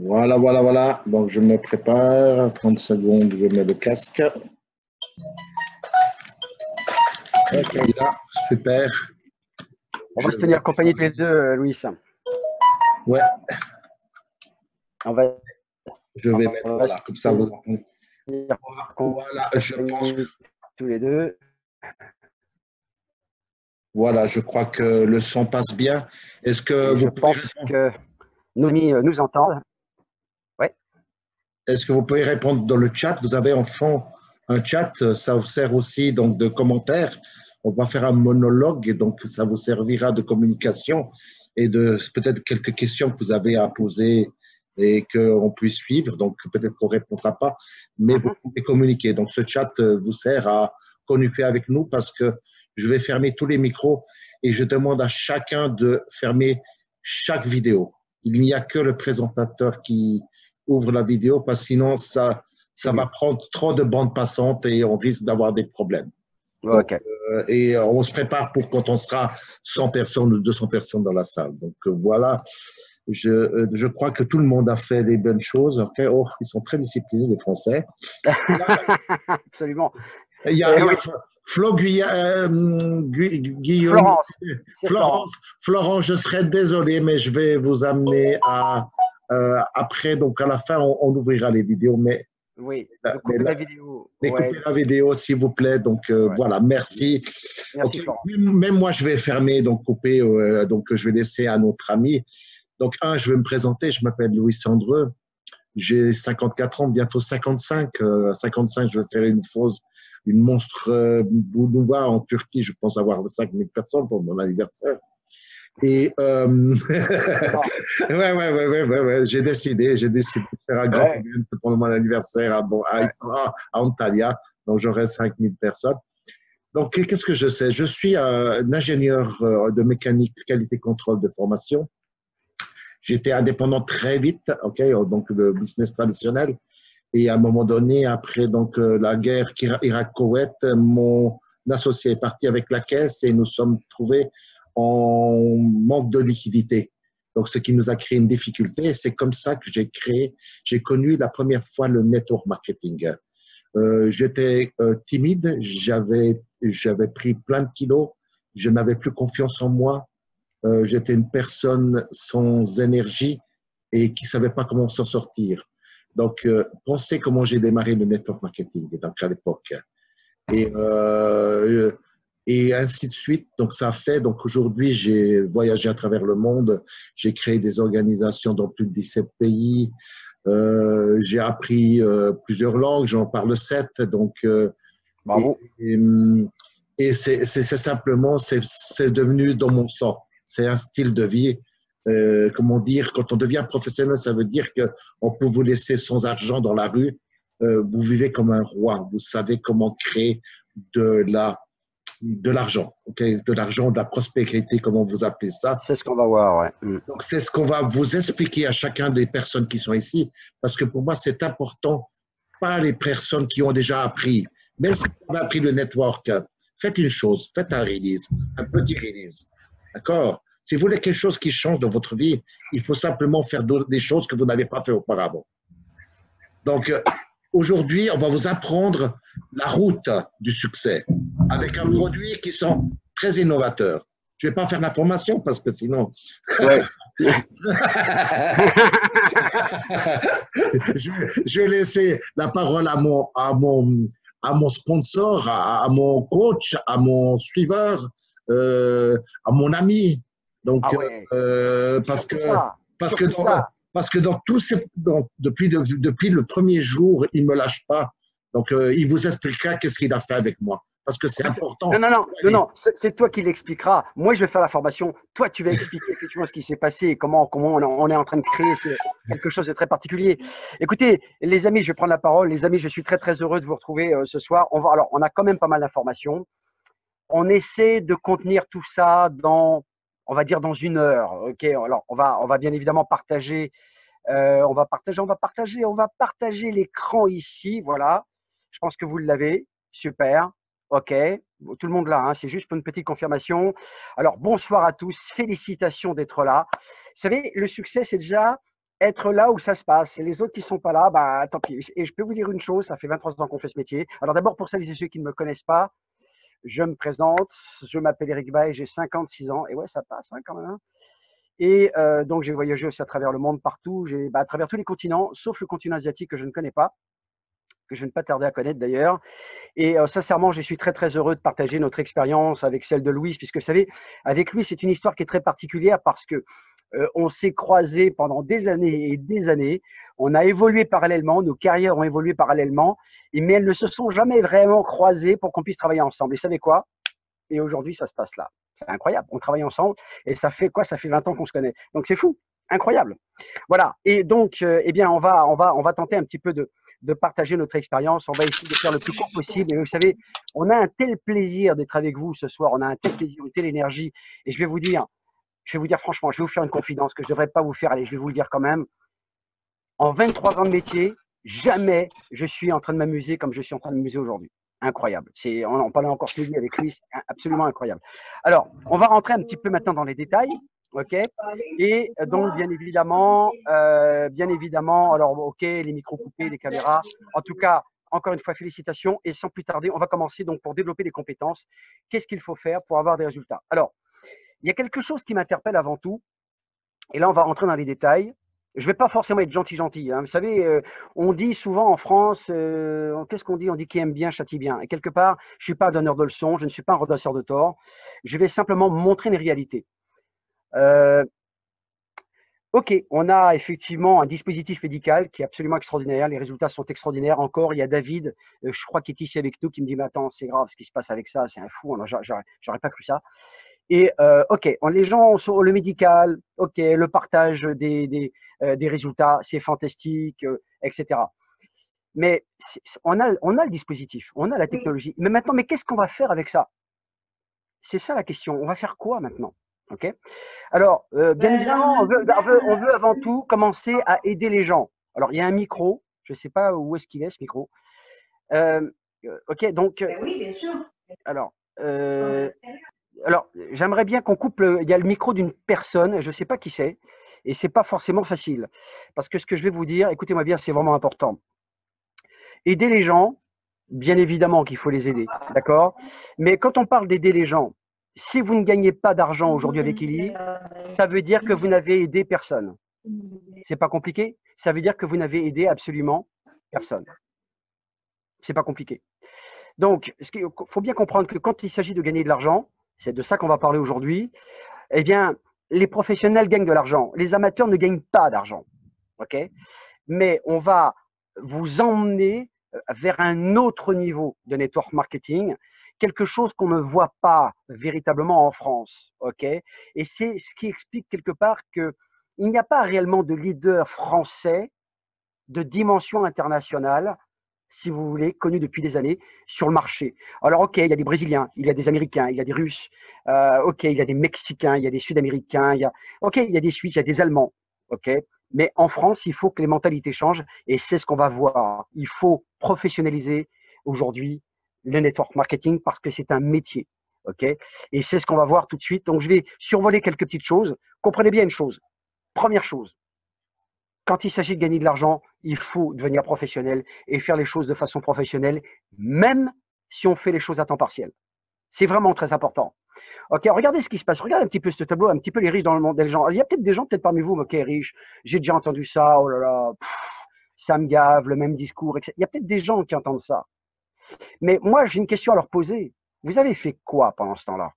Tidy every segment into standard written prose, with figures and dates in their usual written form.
Voilà, voilà, voilà. Donc, je me prépare. 30 secondes, je mets le casque. Ok. Et là, super. On va se tenir compagnie tous les deux, Louis. Ouais, On va, je vais mettre, on va se voilà, comme ça, vous entendez. tenir Voilà, je pense que, compagnie tous les deux. voilà, je crois que le son passe bien. Est-ce que Et je vous pouvez pense répondre, que nos amis nous entendent. Ouais. est-ce que vous pouvez répondre dans le chat? Vous avez en fond un chat, ça vous sert aussi donc de commentaires. On va faire un monologue et donc ça vous servira de communication et de peut-être quelques questions que vous avez à poser et qu'on puisse suivre. Donc peut-être qu'on ne répondra pas, mais vous pouvez communiquer. Donc ce chat vous sert à communiquer avec nous parce que je vais fermer tous les micros et je demande à chacun de fermer chaque vidéo. Il n'y a que le présentateur qui ouvre la vidéo parce que sinon ça va prendre trop de bandes passantes et on risque d'avoir des problèmes. Donc, Ok. et on se prépare pour quand on sera 100 personnes ou 200 personnes dans la salle. Donc voilà, je crois que tout le monde a fait les bonnes choses. Okay. Oh, ils sont très disciplinés, les Français. Absolument. Il y a Oui. Flo Guillaume, Florence. C'est Florence. Florence, je serais désolé, mais je vais vous amener à après, donc à la fin, on ouvrira les vidéos, mais Oui. De mais couper la vidéo. découpez Ouais. la vidéo, s'il vous plaît. Donc Ouais. voilà, merci. Merci, Ok, Florence. même moi, je vais fermer, donc couper, donc je vais laisser à notre ami. Donc, je vais me présenter. Je m'appelle Louis Sandreux. J'ai 54 ans, bientôt 55. 55, je vais faire une monstre boudouba en Turquie. Je pense avoir 5000 personnes pour mon anniversaire. Et ouais. J'ai décidé de faire un grand événement pour mon anniversaire à Antalya. Donc, j'aurai 5000 personnes. Donc, qu'est-ce que je sais? Je suis un ingénieur de mécanique, qualité, contrôle de formation. J'étais indépendant très vite, ok, donc le business traditionnel. Et à un moment donné, après donc la guerre Irak-Koweït, mon associé est parti avec la caisse et nous sommes trouvés en manque de liquidité. Donc, ce qui nous a créé une difficulté. C'est comme ça que j'ai connu la première fois le network marketing. J'étais timide, j'avais pris plein de kilos, je n'avais plus confiance en moi, j'étais une personne sans énergie et qui ne savait pas comment s'en sortir. Donc, pensez comment j'ai démarré le network marketing donc à l'époque. Et, euh, et ainsi de suite. Donc, ça fait. Donc, aujourd'hui, j'ai voyagé à travers le monde. J'ai créé des organisations dans plus de 17 pays. J'ai appris plusieurs langues. J'en parle 7. Donc, et, Bravo. et, et c'est simplement, c'est devenu dans mon sang. C'est un style de vie. Comment dire, quand on devient professionnel, ça veut dire qu'on peut vous laisser sans argent dans la rue. Vous vivez comme un roi. Vous savez comment créer de l'argent, okay? De l'argent, de la prospérité, comment vous appelez ça. C'est ce qu'on va voir, ouais. Donc, c'est ce qu'on va vous expliquer à chacun des personnes qui sont ici, parce que pour moi, c'est important, pas les personnes qui ont déjà appris, même si vous avez appris le network, faites une chose, faites un release, un petit release. D'accord? Si vous voulez quelque chose qui change dans votre vie, il faut simplement faire des choses que vous n'avez pas fait auparavant. Donc, aujourd'hui, on va vous apprendre la route du succès avec un produit qui sont très innovateurs. Je ne vais pas faire la formation parce que sinon. Ouais. Je vais laisser la parole à mon sponsor, mon coach, à mon suiveur, à mon ami. Donc, Ah ouais. parce que, Surtout ça. parce que Surtout dans, ça. parce que dans tous ces, depuis le premier jour, il ne me lâche pas. Donc, il vous expliquera qu'est-ce qu'il a fait avec moi. Parce que c'est important. Non, c'est toi qui l'expliqueras. Moi, je vais faire la formation. Toi, tu vas expliquer effectivement ce qui s'est passé et comment on est en train de créer quelque chose de très particulier. Écoutez, les amis, je vais prendre la parole. Les amis, je suis très, très heureux de vous retrouver ce soir. Alors, on a quand même pas mal d'informations. On essaie de contenir tout ça on va dire, dans 1 heure. Ok. Alors, on va bien évidemment partager. On va partager l'écran ici. Voilà. Je pense que vous l'avez. Super. OK. Tout le monde là, hein, c'est juste pour une petite confirmation. Alors, bonsoir à tous. Félicitations d'être là. Vous savez, le succès, c'est déjà être là où ça se passe. Et les autres qui sont pas là, bah tant pis. Et je peux vous dire une chose, ça fait 23 ans qu'on fait ce métier. Alors d'abord, pour celles et ceux qui ne me connaissent pas, je me présente, je m'appelle Eric Bay, j'ai 56 ans. Et ouais, ça passe hein, quand même. Hein. Et donc j'ai voyagé aussi à travers le monde, partout, à travers tous les continents, sauf le continent asiatique que je ne connais pas, que je ne vais pas tarder à connaître d'ailleurs. Et sincèrement, je suis très très heureux de partager notre expérience avec celle de Louis, puisque vous savez, avec lui, c'est une histoire qui est très particulière parce que on s'est croisés pendant des années et des années. On a évolué parallèlement, nos carrières ont évolué parallèlement, mais elles ne se sont jamais vraiment croisées pour qu'on puisse travailler ensemble. Et vous savez quoi? Et aujourd'hui, ça se passe là. C'est incroyable. On travaille ensemble et ça fait quoi? Ça fait 20 ans qu'on se connaît. Donc c'est fou, incroyable. Voilà. Et donc, eh bien, on va tenter un petit peu de partager notre expérience. On va essayer de faire le plus court possible. Et vous savez, on a un tel plaisir d'être avec vous ce soir. On a un tel plaisir, une telle énergie. Et je vais vous dire franchement, je vais vous faire une confidence que je ne devrais pas vous faire. Allez, je vais vous le dire quand même. En 23 ans de métier, jamais je suis en train de m'amuser comme je suis en train de m'amuser aujourd'hui. Incroyable. On en parlait encore ce midi avec lui, c'est absolument incroyable. Alors, on va rentrer un petit peu maintenant dans les détails. OK. Et donc, bien évidemment, alors, OK, les micros coupés, les caméras. En tout cas, encore une fois, félicitations. Et sans plus tarder, on va commencer donc pour développer les compétences. Qu'est-ce qu'il faut faire pour avoir des résultats? Alors, il y a quelque chose qui m'interpelle avant tout. Et là, on va rentrer dans les détails. Je ne vais pas forcément être gentil. Hein. Vous savez, on dit souvent en France, qu'est-ce qu'on dit? On dit qui aime bien châtie bien. Et quelque part, je ne suis pas un donneur de leçons, je ne suis pas un redresseur de tort. Je vais simplement montrer une réalité. OK, on a effectivement un dispositif médical qui est absolument extraordinaire. Les résultats sont extraordinaires. Encore, il y a David, je crois, qui est ici avec nous, qui me dit, mais attends, c'est grave ce qui se passe avec ça, c'est un fou. J'aurais pas cru ça. Et OK, les gens sont le médical, OK, le partage des résultats, c'est fantastique, etc. Mais on a le dispositif, on a la technologie. Mais maintenant, mais qu'est-ce qu'on va faire avec ça? C'est ça la question. On va faire quoi maintenant? OK. Alors, bien évidemment, on veut avant tout commencer à aider les gens. Alors, il y a un micro. Je ne sais pas où est-ce qu'il est, ce micro. OK, donc, Oui, bien sûr. alors, j'aimerais bien qu'on coupe il y a le micro d'une personne, je ne sais pas qui c'est, et c'est pas forcément facile. Parce que ce que je vais vous dire, écoutez-moi bien, c'est vraiment important. Aider les gens, bien évidemment qu'il faut les aider, d'accord? Mais quand on parle d'aider les gens, si vous ne gagnez pas d'argent aujourd'hui avec Eli, ça veut dire que vous n'avez aidé personne. C'est pas compliqué? Ça veut dire que vous n'avez aidé absolument personne. C'est pas compliqué. Donc, il faut bien comprendre que quand il s'agit de gagner de l'argent, c'est de ça qu'on va parler aujourd'hui, eh bien, les professionnels gagnent de l'argent. Les amateurs ne gagnent pas d'argent. OK? Mais on va vous emmener vers un autre niveau de network marketing, quelque chose qu'on ne voit pas véritablement en France. OK? Et c'est ce qui explique quelque part qu'il n'y a pas réellement de leader français de dimension internationale, si vous voulez, connu depuis des années sur le marché. Alors, OK, il y a des Brésiliens, il y a des Américains, il y a des Russes, OK, il y a des Mexicains, il y a des Sud-Américains, OK, il y a des Suisses, il y a des Allemands, OK. Mais en France, il faut que les mentalités changent et c'est ce qu'on va voir. Il faut professionnaliser aujourd'hui le network marketing parce que c'est un métier, OK. Et c'est ce qu'on va voir tout de suite. Donc, je vais survoler quelques petites choses. Comprenez bien une chose. Première chose, quand il s'agit de gagner de l'argent, il faut devenir professionnel et faire les choses de façon professionnelle, même si on fait les choses à temps partiel. C'est vraiment très important. OK, regardez ce qui se passe. Regardez un petit peu ce tableau, un petit peu les riches dans le monde des gens. Il y a peut-être des gens, peut-être parmi vous, OK, riches, j'ai déjà entendu ça, oh là là, ça me gave, le même discours, etc. Il y a peut-être des gens qui entendent ça. Mais moi, j'ai une question à leur poser. Vous avez fait quoi pendant ce temps-là?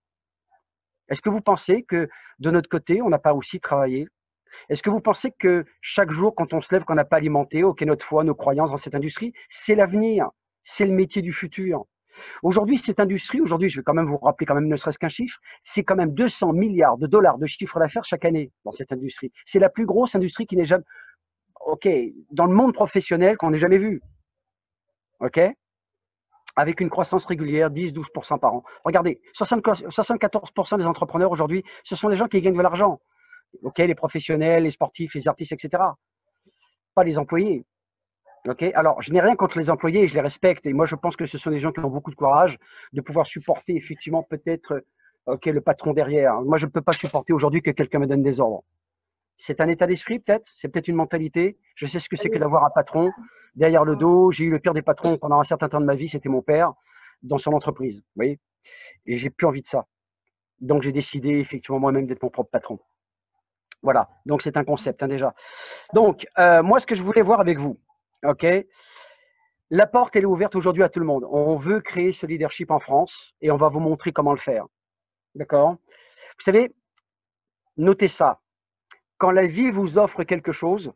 Est-ce que vous pensez que de notre côté, on n'a pas aussi travaillé? Est-ce que vous pensez que chaque jour, quand on se lève, qu'on n'a pas alimenté, OK, notre foi, nos croyances dans cette industrie, c'est l'avenir, c'est le métier du futur. Aujourd'hui, cette industrie, aujourd'hui, je vais quand même vous rappeler quand même ne serait-ce qu'un chiffre, c'est quand même 200 milliards de dollars de chiffre d'affaires chaque année dans cette industrie. C'est la plus grosse industrie qui n'est jamais, OK, dans le monde professionnel qu'on n'ait jamais vu. OK? Avec une croissance régulière, 10-12% par an. Regardez, 74% des entrepreneurs aujourd'hui, ce sont des gens qui gagnent de l'argent. OK, les professionnels, les sportifs, les artistes, etc. Pas les employés. OK, alors je n'ai rien contre les employés, je les respecte. Et moi, je pense que ce sont des gens qui ont beaucoup de courage de pouvoir supporter effectivement peut-être OK, le patron derrière. Moi, je ne peux pas supporter aujourd'hui que quelqu'un me donne des ordres. C'est un état d'esprit peut-être, c'est peut-être une mentalité. Je sais ce que c'est que d'avoir un patron derrière le dos. J'ai eu le pire des patrons pendant un certain temps de ma vie, c'était mon père dans son entreprise. Vous voyez, et j'ai plus envie de ça. Donc j'ai décidé effectivement moi-même d'être mon propre patron. Voilà, donc c'est un concept déjà. Donc moi ce que je voulais voir avec vous, ok, la porte elle est ouverte aujourd'hui à tout le monde. On veut créer ce leadership en France et on va vous montrer comment le faire. D'accord? Vous savez, notez ça. Quand la vie vous offre quelque chose,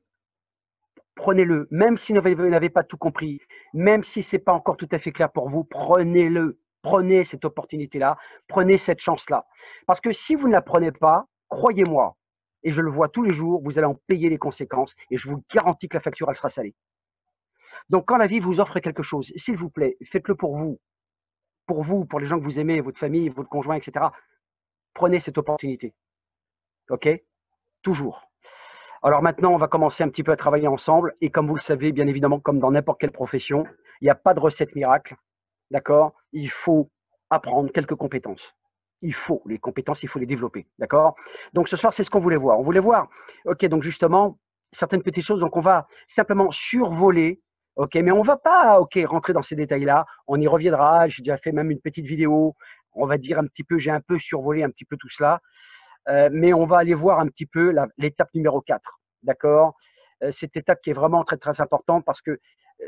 prenez-le. Même si vous n'avez pas tout compris, même si ce n'est pas encore tout à fait clair pour vous, prenez-le. Prenez cette opportunité-là, prenez cette chance-là. Parce que si vous ne la prenez pas, croyez-moi, et je le vois tous les jours, vous allez en payer les conséquences et je vous garantis que la facture, elle sera salée. Donc, quand la vie vous offre quelque chose, s'il vous plaît, faites-le pour vous, pour les gens que vous aimez, votre famille, votre conjoint, etc. Prenez cette opportunité. OK? Toujours. Alors maintenant, on va commencer un petit peu à travailler ensemble. Et comme vous le savez, bien évidemment, comme dans n'importe quelle profession, il n'y a pas de recette miracle. D'accord? Il faut apprendre quelques compétences. Il faut les compétences, il faut les développer. D'accord? Donc ce soir, c'est ce qu'on voulait voir. On voulait voir, OK, donc justement, certaines petites choses. Donc on va simplement survoler. OK, mais on ne va pas rentrer dans ces détails-là. On y reviendra. J'ai déjà fait même une petite vidéo. On va dire un petit peu, j'ai un peu survolé un petit peu tout cela. Mais on va aller voir un petit peu l'étape numéro 4. D'accord? Cette étape qui est vraiment très, très importante parce que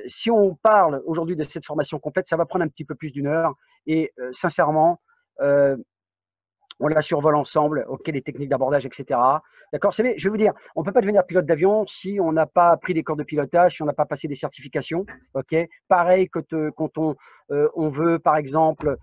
si on parle aujourd'hui de cette formation complète, ça va prendre un petit peu plus d'une heure. Et sincèrement, on la survole ensemble, OK, les techniques d'abordage, etc. D'accord? Je vais vous dire, on ne peut pas devenir pilote d'avion si on n'a pas pris des cours de pilotage, si on n'a pas passé des certifications. OK? Pareil que quand on veut, par exemple,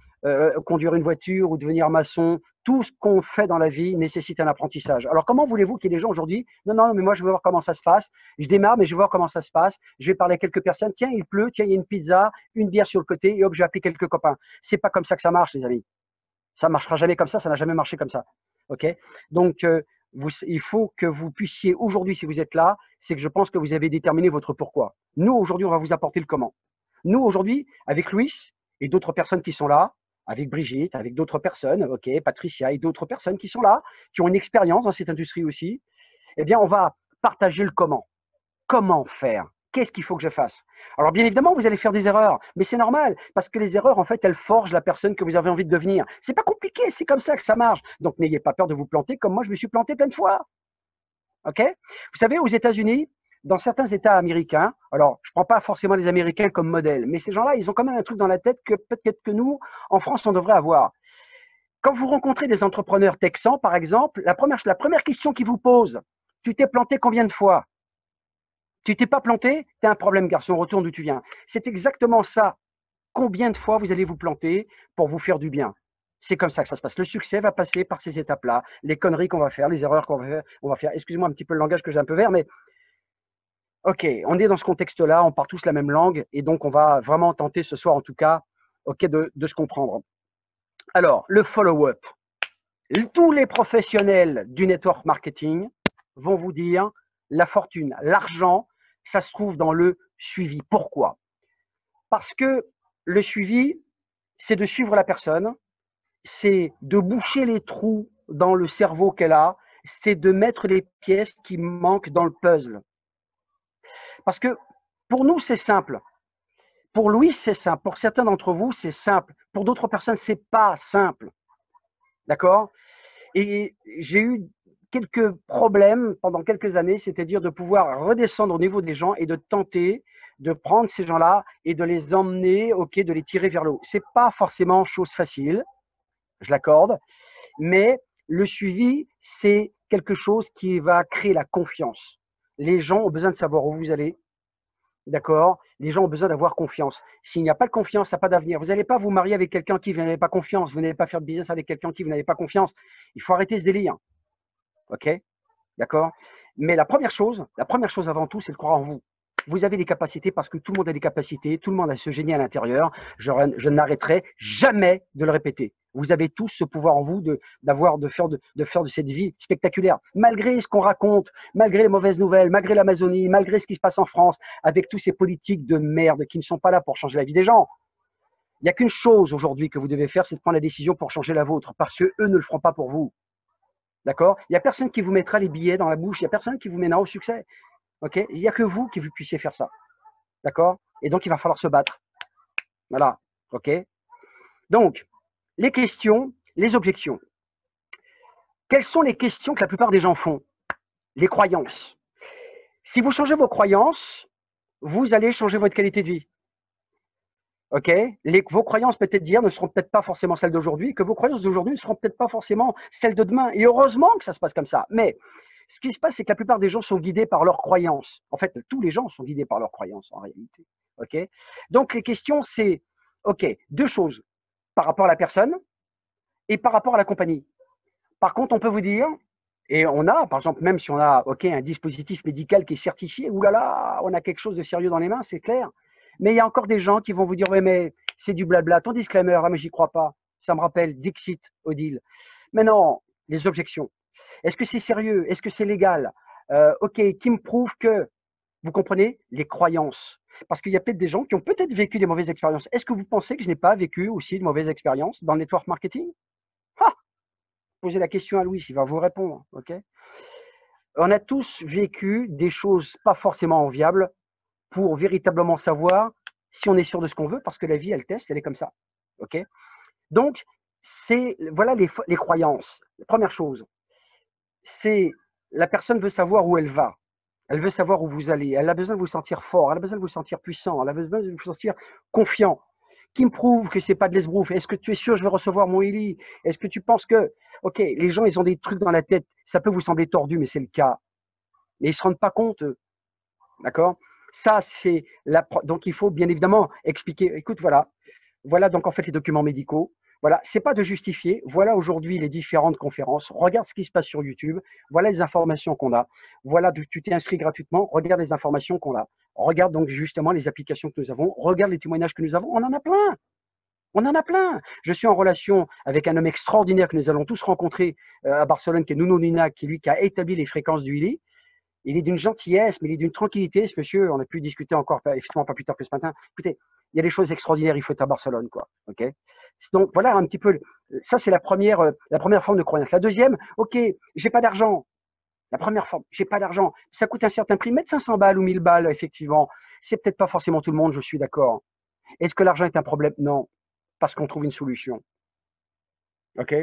conduire une voiture ou devenir maçon, tout ce qu'on fait dans la vie nécessite un apprentissage. Alors, comment voulez-vous qu'il y ait des gens aujourd'hui? Non, non, mais moi, je veux voir comment ça se passe. Je démarre, mais je veux voir comment ça se passe. Je vais parler à quelques personnes. Tiens, il pleut. Tiens, il y a une pizza, une bière sur le côté. Et hop, je vais appeler quelques copains. C'est pas comme ça que ça marche, les amis. Ça ne marchera jamais comme ça n'a jamais marché comme ça. OK? Donc, il faut que vous puissiez, aujourd'hui, si vous êtes là, c'est que je pense que vous avez déterminé votre pourquoi. Nous, aujourd'hui, on va vous apporter le comment. Nous, aujourd'hui, avec Louis et d'autres personnes qui sont là, avec Brigitte, avec d'autres personnes, OK, Patricia et d'autres personnes qui sont là, qui ont une expérience dans cette industrie aussi, eh bien, on va partager le comment. Comment faire? Qu'est-ce qu'il faut que je fasse? Alors, bien évidemment, vous allez faire des erreurs, mais c'est normal, parce que les erreurs, en fait, elles forgent la personne que vous avez envie de devenir. C'est pas compliqué, c'est comme ça que ça marche. Donc, n'ayez pas peur de vous planter, comme moi, je me suis planté plein de fois. OK? Vous savez, aux États-Unis, dans certains États américains, alors, je ne prends pas forcément les Américains comme modèle, mais ces gens-là, ils ont quand même un truc dans la tête que peut-être que nous, en France, on devrait avoir. Quand vous rencontrez des entrepreneurs texans, par exemple, la première question qu'ils vous posent, tu t'es planté combien de fois? Tu t'es pas planté, tu as un problème, garçon, retourne d'où tu viens. C'est exactement ça. Combien de fois vous allez vous planter pour vous faire du bien? C'est comme ça que ça se passe. Le succès va passer par ces étapes-là. Les conneries qu'on va faire, les erreurs qu'on va faire. Excusez-moi un petit peu le langage que j'ai un peu vert, mais OK, on est dans ce contexte-là, on parle tous la même langue, et donc on va vraiment tenter ce soir, en tout cas, OK, de se comprendre. Alors, le follow-up. Tous les professionnels du network marketing vont vous dire la fortune, l'argent, ça se trouve dans le suivi. Pourquoi? Parce que le suivi, c'est de suivre la personne, c'est de boucher les trous dans le cerveau qu'elle a, c'est de mettre les pièces qui manquent dans le puzzle. Parce que pour nous, c'est simple. Pour Louis, c'est simple. Pour certains d'entre vous, c'est simple. Pour d'autres personnes, c'est pas simple. D'accord? Et j'ai eu quelques problèmes pendant quelques années, c'est-à-dire de pouvoir redescendre au niveau des gens et de tenter de prendre ces gens-là et de les emmener, OK, de les tirer vers le haut. C'est pas forcément chose facile, je l'accorde, mais le suivi, c'est quelque chose qui va créer la confiance. Les gens ont besoin de savoir où vous allez, d'accord? Les gens ont besoin d'avoir confiance. S'il n'y a pas de confiance, il n'y a pas d'avenir. Vous n'allez pas vous marier avec quelqu'un qui vous n'avez pas confiance. Vous n'allez pas faire de business avec quelqu'un qui vous n'avez pas confiance. Il faut arrêter ce délire. OK? D'accord? Mais la première chose avant tout, c'est de croire en vous. Vous avez des capacités parce que tout le monde a des capacités, tout le monde a ce génie à l'intérieur. Je n'arrêterai jamais de le répéter. Vous avez tous ce pouvoir en vous de faire de cette vie spectaculaire. Malgré ce qu'on raconte, malgré les mauvaises nouvelles, malgré l'Amazonie, malgré ce qui se passe en France, avec tous ces politiques de merde qui ne sont pas là pour changer la vie des gens. Il n'y a qu'une chose aujourd'hui que vous devez faire, c'est de prendre la décision pour changer la vôtre, parce qu'eux ne le feront pas pour vous. D'accord? Il n'y a personne qui vous mettra les billets dans la bouche. Il n'y a personne qui vous mènera au succès. OK? Il n'y a que vous qui vous puissiez faire ça. D'accord? Et donc, il va falloir se battre. Voilà. OK? Donc, les questions, les objections. Quelles sont les questions que la plupart des gens font? Les croyances. Si vous changez vos croyances, vous allez changer votre qualité de vie. OK? Vos croyances, peut-être d'hier, ne seront peut-être pas forcément celles d'aujourd'hui, que vos croyances d'aujourd'hui ne seront peut-être pas forcément celles de demain. Et heureusement que ça se passe comme ça. Mais ce qui se passe, c'est que la plupart des gens sont guidés par leurs croyances. En fait, tous les gens sont guidés par leurs croyances, en réalité. OK? Donc, les questions, c'est, OK, deux choses. Par rapport à la personne et par rapport à la compagnie. Par contre, on peut vous dire, et on a, par exemple, même si on a un dispositif médical qui est certifié, oulala, on a quelque chose de sérieux dans les mains, c'est clair. Mais il y a encore des gens qui vont vous dire, ouais, mais c'est du blabla, ton disclaimer, ah, mais j'y crois pas. Ça me rappelle Dixit, Odile. Mais non, les objections. Est-ce que c'est sérieux? Est-ce que c'est légal? OK, qui me prouve que, vous comprenez, les croyances. Parce qu'il y a peut-être des gens qui ont peut-être vécu des mauvaises expériences. Est-ce que vous pensez que je n'ai pas vécu aussi de mauvaises expériences dans le network marketing? Ah, posez la question à Louis, il va vous répondre. OK? On a tous vécu des choses pas forcément enviables pour véritablement savoir si on est sûr de ce qu'on veut, parce que la vie, elle teste, elle est comme ça. OK? Donc, voilà les croyances. La première chose, c'est la personne veut savoir où elle va. Elle veut savoir où vous allez. Elle a besoin de vous sentir fort. Elle a besoin de vous sentir puissant. Elle a besoin de vous sentir confiant. Qui me prouve que c'est pas de l'esbrouf? Est-ce que tu es sûr que je vais recevoir mon Eli? Est-ce que tu penses que, OK, les gens, ils ont des trucs dans la tête. Ça peut vous sembler tordu, mais c'est le cas. Mais ils se rendent pas compte, eux. D'accord? Ça, c'est donc il faut bien évidemment expliquer. Écoute, voilà donc en fait les documents médicaux. Voilà, c'est pas de justifier. Voilà aujourd'hui les différentes conférences. Regarde ce qui se passe sur YouTube. Voilà les informations qu'on a. Voilà, tu t'es inscrit gratuitement. Regarde les informations qu'on a. Regarde donc justement les applications que nous avons. Regarde les témoignages que nous avons. On en a plein. On en a plein. Je suis en relation avec un homme extraordinaire que nous allons tous rencontrer à Barcelone, qui est Nuno Nina, qui a établi les fréquences du Ili. Il est d'une gentillesse, mais il est d'une tranquillité, ce monsieur. On a pu discuter encore, effectivement, pas plus tard que ce matin. Écoutez, il y a des choses extraordinaires, il faut être à Barcelone, quoi. OK? Donc, voilà un petit peu. Ça, c'est la première forme de croyance. La deuxième, OK, j'ai pas d'argent. La première forme, j'ai pas d'argent. Ça coûte un certain prix. Mettre 500 balles ou 1000 balles, effectivement, c'est peut-être pas forcément tout le monde, je suis d'accord. Est-ce que l'argent est un problème? Non, parce qu'on trouve une solution. OK?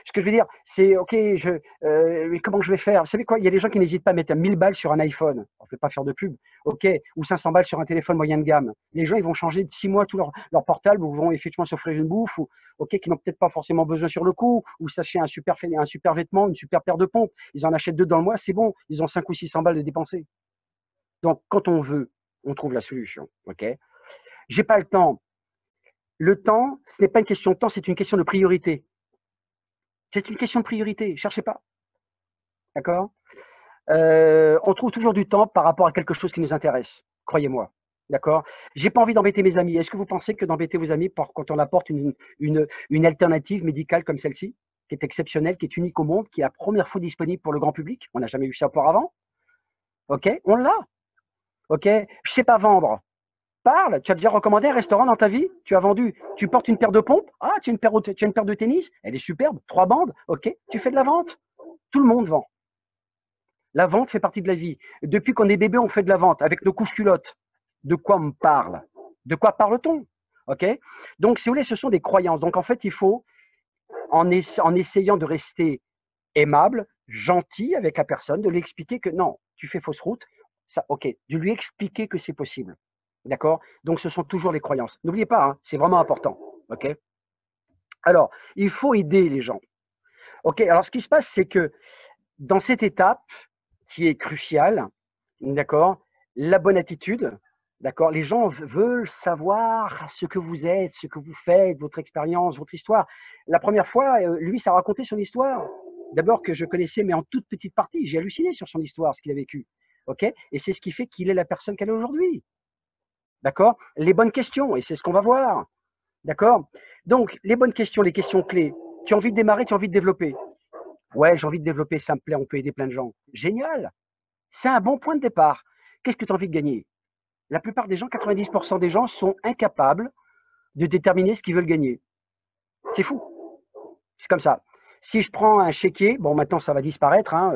Ce que je veux dire, c'est OK, mais comment je vais faire? Vous savez quoi? Il y a des gens qui n'hésitent pas à mettre 1000 balles sur un iPhone. On ne peut pas faire de pub. OK, ou 500 balles sur un téléphone moyen de gamme. Les gens, ils vont changer de 6 mois tout leur portable ou vont effectivement s'offrir une bouffe ou OK, qui n'ont peut-être pas forcément besoin sur le coup ou s'acheter un super vêtement, une super paire de pompes. Ils en achètent deux dans le mois, c'est bon. Ils ont 5 ou 600 balles de dépenser. Donc, quand on veut, on trouve la solution. OK? J'ai pas le temps. Le temps, ce n'est pas une question de temps, c'est une question de priorité. C'est une question de priorité. Cherchez pas. D'accord? On trouve toujours du temps par rapport à quelque chose qui nous intéresse. Croyez-moi. D'accord? J'ai pas envie d'embêter mes amis. Est-ce que vous pensez que d'embêter vos amis quand on apporte une alternative médicale comme celle-ci, qui est exceptionnelle, qui est unique au monde, qui est la première fois disponible pour le grand public? On n'a jamais eu ça auparavant. OK? On l'a. OK? Je sais pas vendre. Parle. Tu as déjà recommandé un restaurant dans ta vie? Tu as vendu. Tu portes une paire de pompes? Ah, tu as une paire de tennis? Elle est superbe. 3 bandes. OK? Tu fais de la vente. Tout le monde vend. La vente fait partie de la vie. Depuis qu'on est bébé, on fait de la vente avec nos couches culottes. De quoi on parle? De quoi parle-t-on? OK? Donc, si vous voulez, ce sont des croyances. Donc, en fait, il faut, en essayant de rester aimable, gentil avec la personne, de lui expliquer que non, tu fais fausse route. Ça, OK. De lui expliquer que c'est possible. D'accord? Donc, ce sont toujours les croyances. N'oubliez pas, hein, c'est vraiment important. OK? Alors, il faut aider les gens. OK? Alors, ce qui se passe, c'est que dans cette étape, qui est crucial, d'accord? La bonne attitude, d'accord? Les gens veulent savoir ce que vous êtes, ce que vous faites, votre expérience, votre histoire. La première fois, lui, ça racontait son histoire. D'abord que je connaissais, mais en toute petite partie. J'ai halluciné sur son histoire, ce qu'il a vécu. OK? Et c'est ce qui fait qu'il est la personne qu'elle est aujourd'hui. D'accord? Les bonnes questions, et c'est ce qu'on va voir. D'accord? Donc, les bonnes questions, les questions clés. Tu as envie de démarrer, tu as envie de développer. Ouais, j'ai envie de développer, ça me plaît, on peut aider plein de gens. Génial! C'est un bon point de départ. Qu'est-ce que tu as envie de gagner? La plupart des gens, 90% des gens, sont incapables de déterminer ce qu'ils veulent gagner. C'est fou. C'est comme ça. Si je prends un chéquier, bon, maintenant ça va disparaître, hein,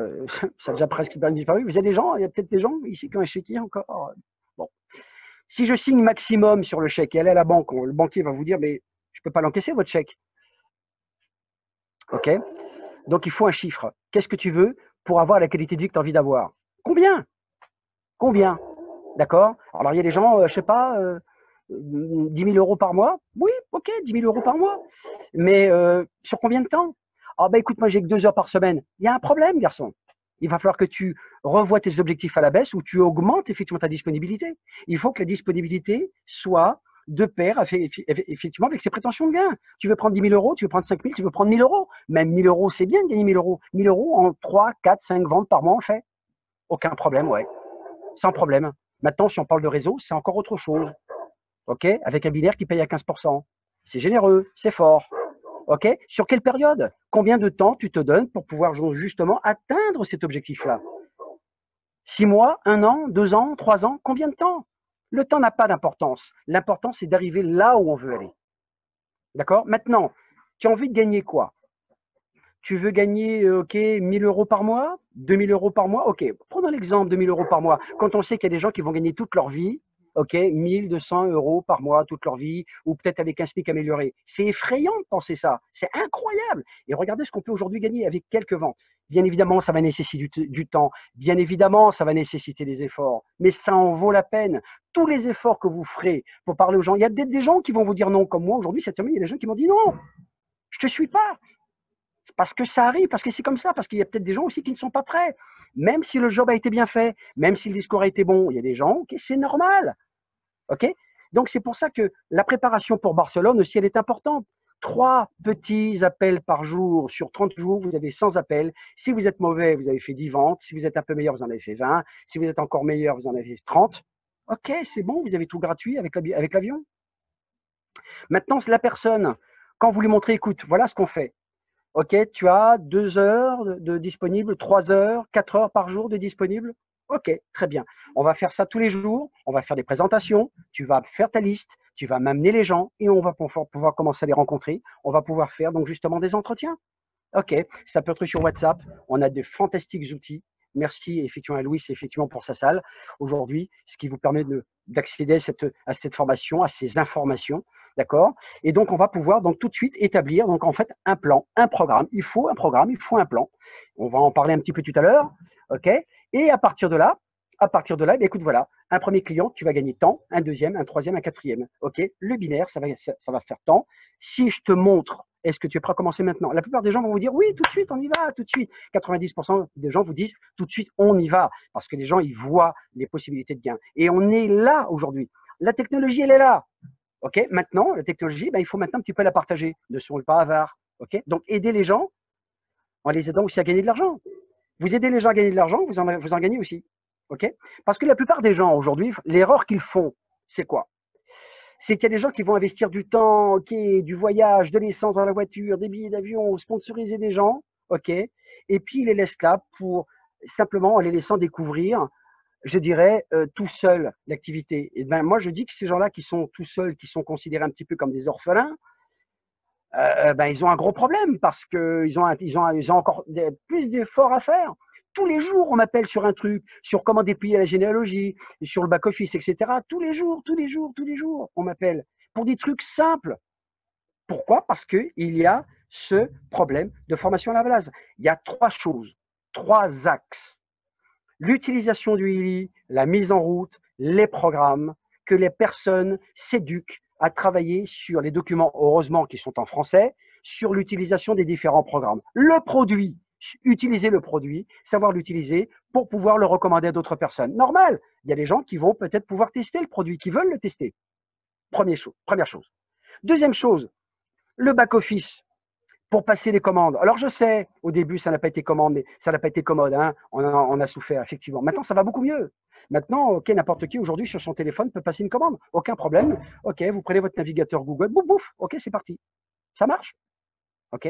ça a déjà presque disparu. Vous avez des gens, il y a peut-être des gens ici qui ont un chéquier encore. Bon. Si je signe maximum sur le chèque et aller à la banque, le banquier va vous dire, mais je ne peux pas l'encaisser, votre chèque. OK? Donc, il faut un chiffre. Qu'est-ce que tu veux pour avoir la qualité de vie que tu as envie d'avoir? Combien? Combien? D'accord? Alors, il y a des gens, je ne sais pas, 10 000 euros par mois? Oui, OK, 10 000 euros par mois. Mais sur combien de temps? Ah, bah écoute, moi, j'ai que 2 heures par semaine. Il y a un problème, garçon. Il va falloir que tu revoies tes objectifs à la baisse ou tu augmentes effectivement ta disponibilité. Il faut que la disponibilité soit de pair effectivement avec ses prétentions de gain. Tu veux prendre 10 000 euros, tu veux prendre 5 000, tu veux prendre 1 000 euros. Même 1 000 euros, c'est bien de gagner 1 000 euros. 1 000 euros en 3, 4, 5 ventes par mois, on le fait. Aucun problème, ouais. Sans problème. Maintenant, si on parle de réseau, c'est encore autre chose. OK? Avec un binaire qui paye à 15%. C'est généreux, c'est fort. OK? Sur quelle période? Combien de temps tu te donnes pour pouvoir justement atteindre cet objectif-là? 6 mois, 1 an, 2 ans, 3 ans? Combien de temps? Le temps n'a pas d'importance. L'important, c'est d'arriver là où on veut aller. D'accord? Maintenant, tu as envie de gagner quoi? Tu veux gagner, OK, 1 000 euros par mois? 2 000 euros par mois? OK, prenons l'exemple de 1 000 euros par mois. Quand on sait qu'il y a des gens qui vont gagner toute leur vie, OK, 1 200 euros par mois toute leur vie, ou peut-être avec un SMIC amélioré. C'est effrayant de penser ça. C'est incroyable. Et regardez ce qu'on peut aujourd'hui gagner avec quelques ventes. Bien évidemment, ça va nécessiter du temps. Bien évidemment, ça va nécessiter des efforts. Mais ça en vaut la peine. Tous les efforts que vous ferez pour parler aux gens, il y a peut-être des gens qui vont vous dire non, comme moi aujourd'hui, cette semaine, il y a des gens qui m'ont dit non, je te suis pas. Parce que ça arrive, parce que c'est comme ça, parce qu'il y a peut-être des gens aussi qui ne sont pas prêts. Même si le job a été bien fait, même si le discours a été bon, il y a des gens, OK, c'est normal. OK? Donc, c'est pour ça que la préparation pour Barcelone aussi, elle est importante. 3 petits appels par jour. Sur 30 jours, vous avez 100 appels. Si vous êtes mauvais, vous avez fait 10 ventes. Si vous êtes un peu meilleur, vous en avez fait 20. Si vous êtes encore meilleur, vous en avez fait 30. OK, c'est bon, vous avez tout gratuit avec l'avion. Maintenant, la personne, quand vous lui montrez, écoute, voilà ce qu'on fait. OK, tu as 2 heures de disponible, 3 heures, 4 heures par jour de disponible. OK, très bien. On va faire ça tous les jours. On va faire des présentations. Tu vas faire ta liste. Tu vas m'amener les gens et on va pouvoir commencer à les rencontrer. On va pouvoir faire donc justement des entretiens. OK, ça peut être sur WhatsApp. On a de fantastiques outils. Merci effectivement à Louis effectivement pour sa salle aujourd'hui, ce qui vous permet d'accéder à cette formation, à ces informations. D'accord? Et donc, on va pouvoir donc tout de suite établir donc en fait un plan, un programme. Il faut un programme, il faut un plan. On va en parler un petit peu tout à l'heure. OK? Et à partir de là, eh bien, écoute, voilà, un premier client, tu vas gagner tant, un deuxième, un troisième, un quatrième. OK? Le binaire, ça va faire tant. Si je te montre, est-ce que tu es prêt à commencer maintenant? La plupart des gens vont vous dire oui, tout de suite, on y va, tout de suite. 90% des gens vous disent tout de suite, on y va. Parce que les gens, ils voient les possibilités de gain. Et on est là aujourd'hui. La technologie, elle est là. OK, maintenant, la technologie, ben, il faut maintenant un petit peu la partager. Ne soyons pas avares. OK, donc, aider les gens en les aidant aussi à gagner de l'argent. Vous aidez les gens à gagner de l'argent, vous en gagnez aussi. OK, parce que la plupart des gens aujourd'hui, l'erreur qu'ils font, c'est quoi? C'est qu'il y a des gens qui vont investir du temps, OK, du voyage, de l'essence dans la voiture, des billets d'avion, sponsoriser des gens, OK, et puis ils les laissent là pour simplement en les laissant découvrir, je dirais, tout seul l'activité. Et ben moi, je dis que ces gens-là qui sont tout seuls, qui sont considérés un petit peu comme des orphelins, ben, ils ont un gros problème parce qu'ils ont encore plus d'efforts à faire. Tous les jours, on m'appelle sur un truc, sur comment déployer la généalogie, sur le back-office, etc. Tous les jours, tous les jours, tous les jours, on m'appelle pour des trucs simples. Pourquoi? Parce qu'il y a ce problème de formation à la base. Il y a 3 choses, 3 axes. L'utilisation du ILI, la mise en route, les programmes, que les personnes s'éduquent à travailler sur les documents, heureusement qui sont en français, sur l'utilisation des différents programmes. Le produit, utiliser le produit, savoir l'utiliser pour pouvoir le recommander à d'autres personnes. Normal, il y a des gens qui vont peut-être pouvoir tester le produit, qui veulent le tester. Première chose. Deuxième chose, le back-office pour passer les commandes. Alors je sais, au début, ça n'a pas été ça n'a pas été commode, hein. On a souffert, effectivement. Maintenant, ça va beaucoup mieux. Maintenant, OK, n'importe qui aujourd'hui sur son téléphone peut passer une commande. Aucun problème. OK, vous prenez votre navigateur Google, bouf, bouf, OK, c'est parti. Ça marche. OK.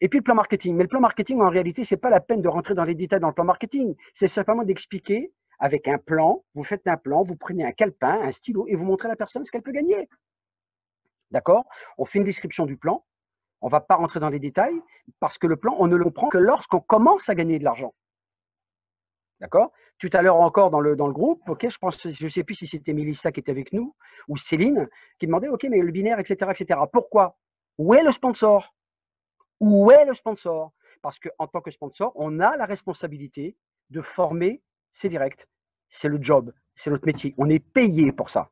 Et puis le plan marketing. Mais le plan marketing, en réalité, c'est pas la peine de rentrer dans les détails dans le plan marketing. C'est simplement d'expliquer avec un plan. Vous faites un plan, vous prenez un calepin, un stylo et vous montrez à la personne ce qu'elle peut gagner. D'accord? On fait une description du plan. On ne va pas rentrer dans les détails parce que le plan, on ne le comprend que lorsqu'on commence à gagner de l'argent. D'accord? Tout à l'heure encore dans le groupe, ok, je ne sais plus si c'était Mélissa qui était avec nous ou Céline qui demandait, ok, mais le binaire, etc., etc. Pourquoi? Où est le sponsor? Où est le sponsor? Parce qu'en tant que sponsor, on a la responsabilité de former ses directs. C'est le job, c'est notre métier. On est payé pour ça.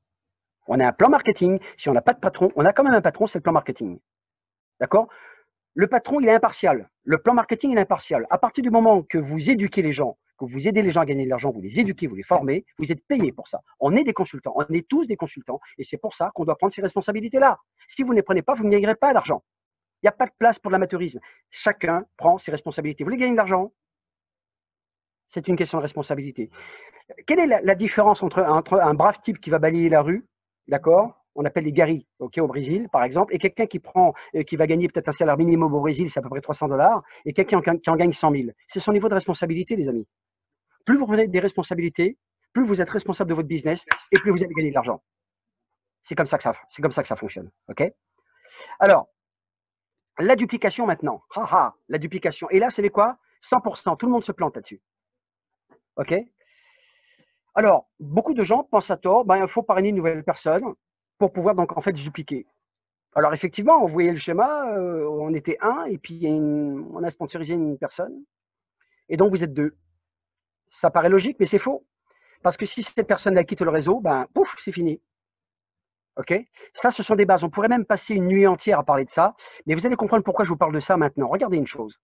On a un plan marketing. Si on n'a pas de patron, on a quand même un patron, c'est le plan marketing. D'accord? Le patron, il est impartial. Le plan marketing, il est impartial. À partir du moment que vous éduquez les gens, que vous aidez les gens à gagner de l'argent, vous les éduquez, vous les formez, vous êtes payé pour ça. On est des consultants, on est tous des consultants, et c'est pour ça qu'on doit prendre ces responsabilités-là. Si vous ne les prenez pas, vous ne gagnerez pas d'argent. Il n'y a pas de place pour l'amateurisme. Chacun prend ses responsabilités. Vous voulez gagner de l'argent? C'est une question de responsabilité. Quelle est la différence entre un brave type qui va balayer la rue, d'accord? On appelle les garis, ok, au Brésil, par exemple, et quelqu'un qui va gagner peut-être un salaire minimum au Brésil, c'est à peu près 300 $, et quelqu'un qui en gagne 100 000. C'est son niveau de responsabilité, les amis. Plus vous prenez des responsabilités, plus vous êtes responsable de votre business, et plus vous allez gagner de l'argent. C'est comme ça que ça fonctionne, ok? Alors, la duplication maintenant. La duplication. Et là, vous savez quoi? 100%, tout le monde se plante là-dessus. Ok? Alors, beaucoup de gens pensent à tort, il faut parrainer une nouvelle personne pour pouvoir donc en fait dupliquer. Alors effectivement, vous voyez le schéma, on était un et puis on a sponsorisé une personne et donc vous êtes deux. Ça paraît logique, mais c'est faux. Parce que si cette personne-là quitte le réseau, pouf, c'est fini. Ok? Ça, ce sont des bases. On pourrait même passer une nuit entière à parler de ça, mais vous allez comprendre pourquoi je vous parle de ça maintenant. Regardez une chose.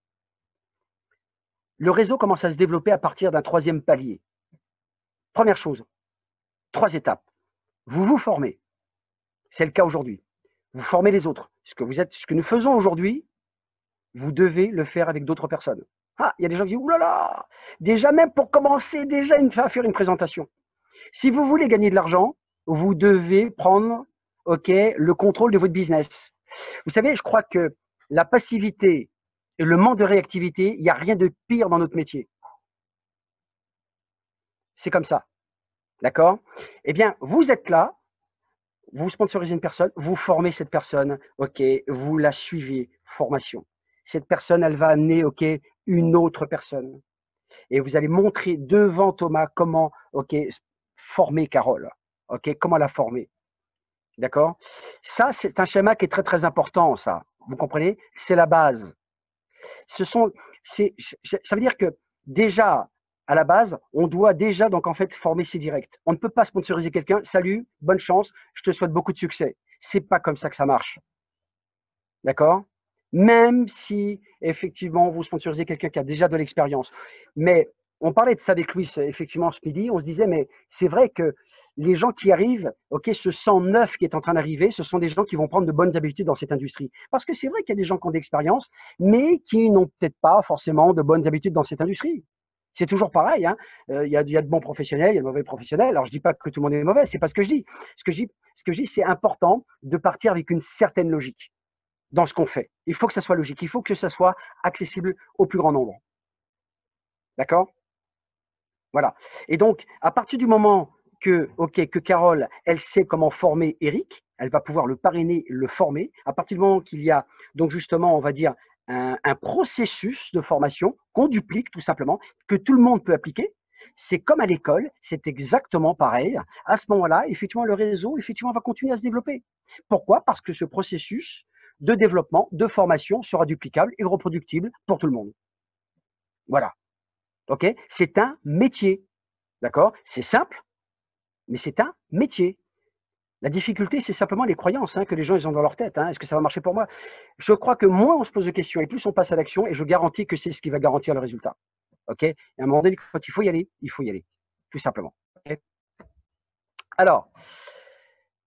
Le réseau commence à se développer à partir d'un troisième palier. Première chose, 3 étapes. Vous vous formez. C'est le cas aujourd'hui. Vous formez les autres. Ce que nous faisons aujourd'hui, vous devez le faire avec d'autres personnes. Ah, il y a des gens qui disent, oulala, déjà même pour commencer, déjà à faire une présentation. Si vous voulez gagner de l'argent, vous devez prendre le contrôle de votre business. Vous savez, je crois que la passivité et le manque de réactivité, il n'y a rien de pire dans notre métier. C'est comme ça. D'accord? Eh bien, vous êtes là, vous sponsorisez une personne, vous formez cette personne, ok, vous la suivez, formation. Cette personne, elle va amener, ok, une autre personne. Et vous allez montrer devant Thomas comment, ok, former Carole, ok, comment la former. D'accord? Ça, c'est un schéma qui est très, très important, ça. Vous comprenez? C'est la base. Ça veut dire que déjà, à la base, on doit déjà donc en fait former ses directs. On ne peut pas sponsoriser quelqu'un. Salut, bonne chance, je te souhaite beaucoup de succès. C'est pas comme ça que ça marche. D'accord? Même si effectivement vous sponsorisez quelqu'un qui a déjà de l'expérience. Mais on parlait de ça avec Louis effectivement ce midi. On se disait mais c'est vrai que les gens qui arrivent, ok, ce 109 qui est en train d'arriver, ce sont des gens qui vont prendre de bonnes habitudes dans cette industrie. Parce que c'est vrai qu'il y a des gens qui ont de l'expérience, mais qui n'ont peut-être pas forcément de bonnes habitudes dans cette industrie. C'est toujours pareil, hein. Il y a de bons professionnels, il y a de mauvais professionnels. Alors je dis pas que tout le monde est mauvais, c'est pas ce que je dis. Ce que je dis, c'est important de partir avec une certaine logique dans ce qu'on fait. Il faut que ça soit logique, il faut que ça soit accessible au plus grand nombre. D'accord? Voilà. Et donc, à partir du moment que Carole, elle sait comment former Eric, elle va pouvoir le parrainer, le former. À partir du moment qu'il y a, donc justement, on va dire, un processus de formation qu'on duplique tout simplement, que tout le monde peut appliquer, c'est comme à l'école, c'est exactement pareil. À ce moment-là, effectivement, le réseau, effectivement, va continuer à se développer. Pourquoi? Parce que ce processus de développement, de formation sera duplicable et reproductible pour tout le monde. Voilà. Ok? C'est un métier. D'accord? C'est simple, mais c'est un métier. La difficulté, c'est simplement les croyances que les gens ils ont dans leur tête. Est-ce que ça va marcher pour moi? Je crois que moins on se pose de questions et plus on passe à l'action, et je garantis que c'est ce qui va garantir le résultat. Ok? Et à un moment donné, quand il faut y aller, il faut y aller. Tout simplement. Okay? Alors,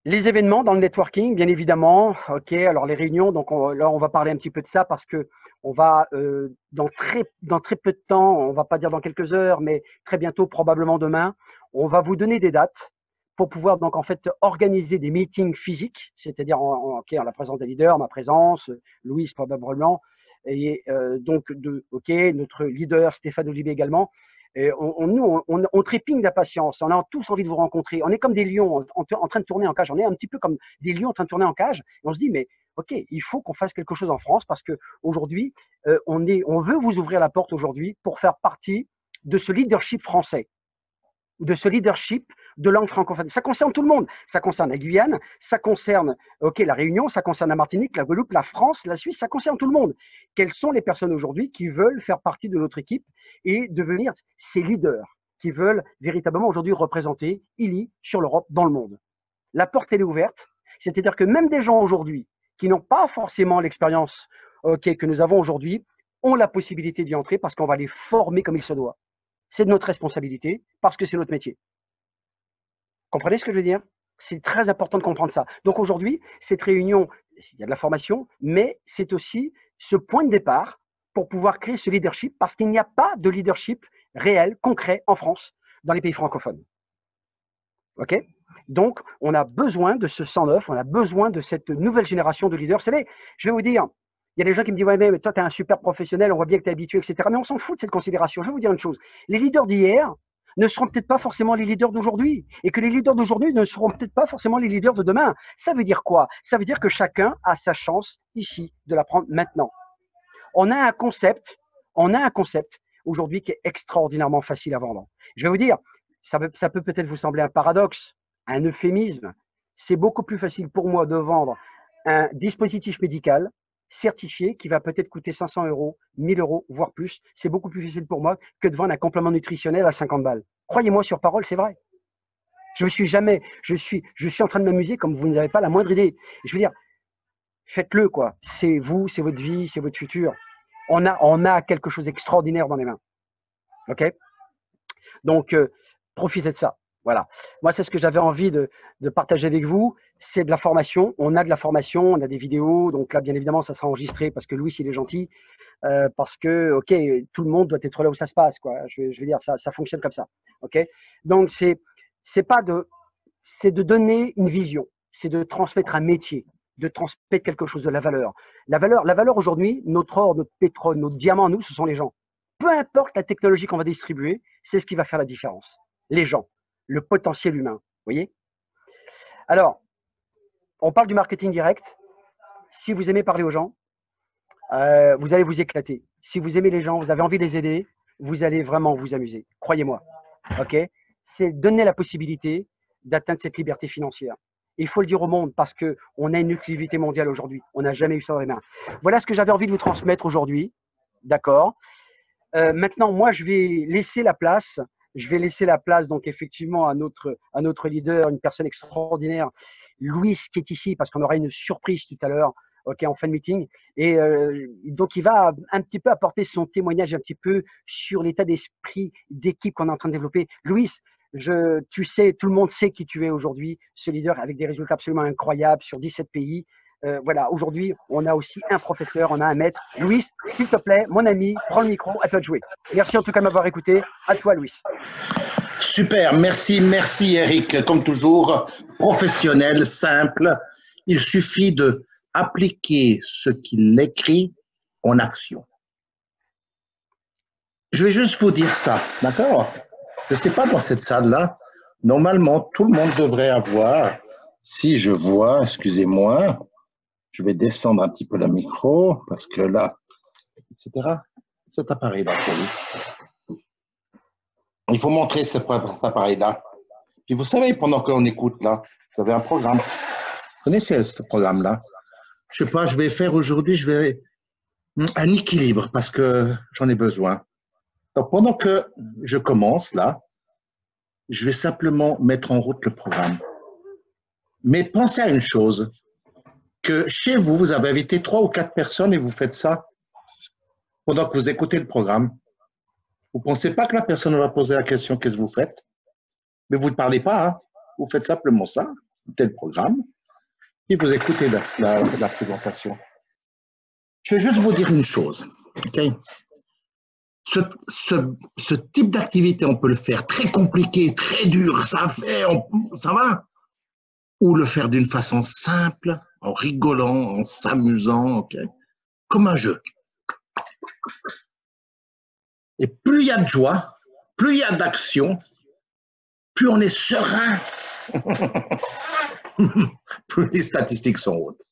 les événements dans le networking, bien évidemment. Ok, alors les réunions, donc là, on va parler un petit peu de ça parce que on va, dans très peu de temps, on va pas dire dans quelques heures, mais très bientôt, probablement demain, on va vous donner des dates pour pouvoir donc en fait organiser des meetings physiques, c'est-à-dire en la présence des leaders, ma présence, Louise probablement, et donc notre leader Stéphane Olivier également. Et on trépigne d'impatience, on a tous envie de vous rencontrer. On est comme des lions en train de tourner en cage. On est un petit peu comme des lions en train de tourner en cage. Et on se dit, mais OK, il faut qu'on fasse quelque chose en France parce qu'aujourd'hui, on veut vous ouvrir la porte aujourd'hui pour faire partie de ce leadership français, de ce leadership de langue francophone. Ça concerne tout le monde. Ça concerne la Guyane, ça concerne la Réunion, ça concerne la Martinique, la Guadeloupe, la France, la Suisse, ça concerne tout le monde. Quelles sont les personnes aujourd'hui qui veulent faire partie de notre équipe et devenir ces leaders qui veulent véritablement aujourd'hui représenter ILI sur l'Europe dans le monde? La porte, elle est ouverte. C'est-à-dire que même des gens aujourd'hui qui n'ont pas forcément l'expérience que nous avons aujourd'hui ont la possibilité d'y entrer parce qu'on va les former comme il se doit. C'est de notre responsabilité parce que c'est notre métier. Comprenez ce que je veux dire? C'est très important de comprendre ça. Donc aujourd'hui, cette réunion, il y a de la formation, mais c'est aussi ce point de départ pour pouvoir créer ce leadership parce qu'il n'y a pas de leadership réel, concret en France, dans les pays francophones. OK? Donc, on a besoin de ce 109, on a besoin de cette nouvelle génération de leaders. Vous savez, je vais vous dire, il y a des gens qui me disent, ouais, mais toi, tu es un super professionnel, on voit bien que tu es habitué, etc. Mais on s'en fout de cette considération. Je vais vous dire une chose. Les leaders d'hier ne seront peut-être pas forcément les leaders d'aujourd'hui. Et que les leaders d'aujourd'hui ne seront peut-être pas forcément les leaders de demain. Ça veut dire quoi? Ça veut dire que chacun a sa chance ici de la prendre maintenant. On a un concept aujourd'hui qui est extraordinairement facile à vendre. Je vais vous dire, ça peut peut-être vous sembler un paradoxe, un euphémisme. C'est beaucoup plus facile pour moi de vendre un dispositif médical certifié qui va peut-être coûter 500 €, 1000 €, voire plus. C'est beaucoup plus facile pour moi que de vendre un complément nutritionnel à 50 balles. Croyez-moi sur parole, c'est vrai. Je suis en train de m'amuser comme vous n'avez pas la moindre idée. Je veux dire, faites-le quoi. C'est vous, c'est votre vie, c'est votre futur. On a quelque chose d'extraordinaire dans les mains. OK? Donc, profitez de ça. Voilà. Moi, c'est ce que j'avais envie de partager avec vous. C'est de la formation. On a de la formation, on a des vidéos. Donc là, bien évidemment, ça sera enregistré parce que Louis, il est gentil. Parce que, OK, tout le monde doit être là où ça se passe, quoi. Je veux dire, ça fonctionne comme ça. OK? Donc, c'est de donner une vision. C'est de transmettre un métier, de transmettre quelque chose de la valeur. La valeur aujourd'hui, notre or, notre pétrole, notre diamant, nous, ce sont les gens. Peu importe la technologie qu'on va distribuer, c'est ce qui va faire la différence. Les gens, le potentiel humain. Vous voyez? Alors, on parle du marketing direct. Si vous aimez parler aux gens, vous allez vous éclater. Si vous aimez les gens, vous avez envie de les aider, vous allez vraiment vous amuser. Croyez-moi. OK? C'est donner la possibilité d'atteindre cette liberté financière. Et il faut le dire au monde parce qu'on a une exclusivité mondiale aujourd'hui. On n'a jamais eu ça dans les mains. Voilà ce que j'avais envie de vous transmettre aujourd'hui. D'accord? Maintenant, moi, je vais laisser la place. Je vais laisser la place, donc, effectivement, à notre leader, une personne extraordinaire, Louis, qui est ici, parce qu'on aura une surprise tout à l'heure, OK, en fin de meeting. Et donc, il va un petit peu apporter son témoignage un petit peu sur l'état d'esprit d'équipe qu'on est en train de développer. Louis, tu sais, tout le monde sait qui tu es aujourd'hui, ce leader avec des résultats absolument incroyables sur 17 pays. Voilà, aujourd'hui, on a aussi un professeur, on a un maître. Louis, s'il te plaît, mon ami, prends le micro, à toi de jouer. Merci en tout cas de m'avoir écouté. À toi, Louis. Super, merci Eric. Comme toujours, professionnel, simple. Il suffit de appliquer ce qu'il écrit en action. Je vais juste vous dire ça, d'accord? Je ne sais pas, dans cette salle-là, normalement, tout le monde devrait avoir, si je vois, excusez-moi, je vais descendre un petit peu le micro, parce que là, etc., cet appareil-là, pour lui. Il faut montrer cet appareil-là. Puis vous savez, pendant qu'on écoute, là, vous avez un programme. Vous connaissez ce programme-là? Je ne sais pas, je vais faire aujourd'hui, je vais un équilibre, parce que j'en ai besoin. Donc, pendant que je commence, là, je vais simplement mettre en route le programme. Mais pensez à une chose, que chez vous, vous avez invité 3 ou 4 personnes et vous faites ça pendant que vous écoutez le programme. Vous ne pensez pas que la personne va poser la question « Qu'est-ce que vous faites ?» Mais vous ne parlez pas, hein. Vous faites simplement ça, tel programme, et vous écoutez la présentation. Je vais juste vous dire une chose, ok? Ce type d'activité, on peut le faire très compliqué, très dur, ça va? Ou le faire d'une façon simple, en rigolant, en s'amusant, ok? Comme un jeu. Et plus il y a de joie, plus il y a d'action, plus on est serein, plus les statistiques sont hautes.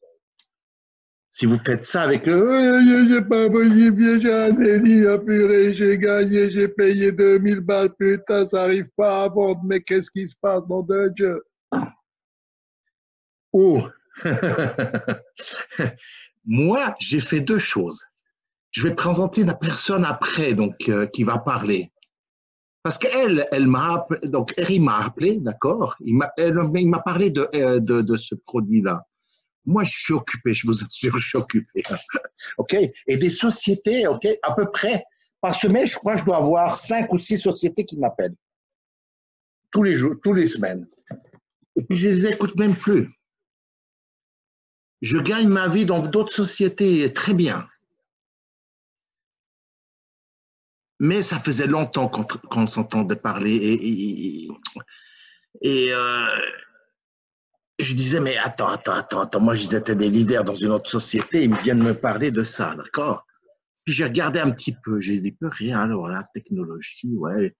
Si vous faites ça avec le j'ai pas possible, j'ai un délit, purée, j'ai gagné, j'ai payé 2000 balles, putain, ça arrive pas à vendre, mais qu'est-ce qui se passe, nom de Dieu? Ou, moi, j'ai fait deux choses. Je vais présenter la personne après, donc, qui va parler. Parce qu'elle, elle m'a appelé, donc Eric m'a appelé, d'accord? Il m'a parlé de ce produit-là. Moi, je suis occupé, je vous assure, je suis occupé. OK? Et des sociétés, OK, à peu près, par semaine, je crois que je dois avoir 5 ou 6 sociétés qui m'appellent. Tous les jours, toutes les semaines. Et puis, je les écoute même plus. Je gagne ma vie dans d'autres sociétés très bien. Mais ça faisait longtemps qu'on s'entendait parler et je disais, mais attends, moi je disais, t'es des leaders dans une autre société, ils viennent me parler de ça, d'accord? Puis j'ai regardé un petit peu, j'ai dit, peu rien, alors la technologie, ouais,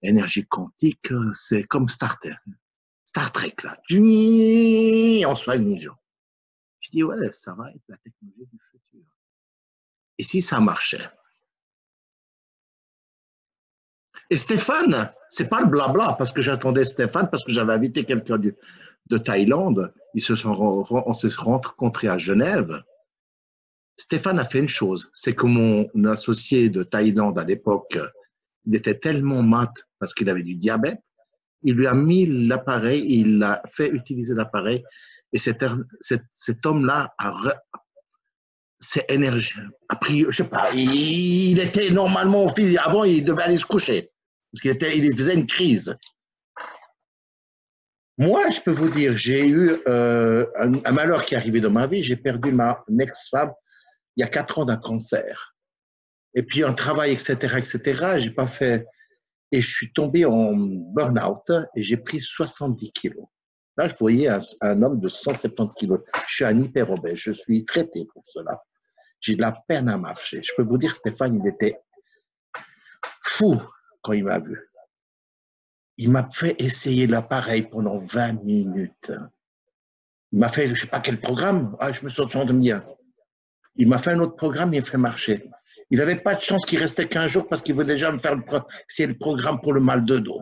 énergie quantique, c'est comme Star Trek, là. On soigne les gens. Je dis, ouais, ça va être la technologie du futur. Et si ça marchait? Et Stéphane, c'est pas le blabla, parce que j'attendais Stéphane, parce que j'avais invité quelqu'un de Thaïlande, on s'est rencontrés à Genève. Stéphane a fait une chose, c'est que mon associé de Thaïlande à l'époque, il était tellement mat parce qu'il avait du diabète, il lui a mis l'appareil, il a fait utiliser l'appareil, et cet homme-là c'est énergie. Après, je sais pas, il était normalement, avant, il devait aller se coucher, parce il faisait une crise. Moi, je peux vous dire, j'ai eu un malheur qui est arrivé dans ma vie, j'ai perdu ma ex-femme il y a 4 ans d'un cancer. Et puis un travail, etc., j'ai pas fait. Et je suis tombé en burn-out et j'ai pris 70 kilos. Là, je voyais un homme de 170 kilos. Je suis un hyper-obèse, je suis traité pour cela. J'ai de la peine à marcher. Je peux vous dire, Stéphane, il était fou quand il m'a vu. Il m'a fait essayer l'appareil pendant 20 minutes. Il m'a fait, je ne sais pas quel programme, je me suis senti bien. Il m'a fait un autre programme, il a fait marcher. Il n'avait pas de chance qu'il restait 15 jours parce qu'il veut déjà me faire le programme pour le mal de dos.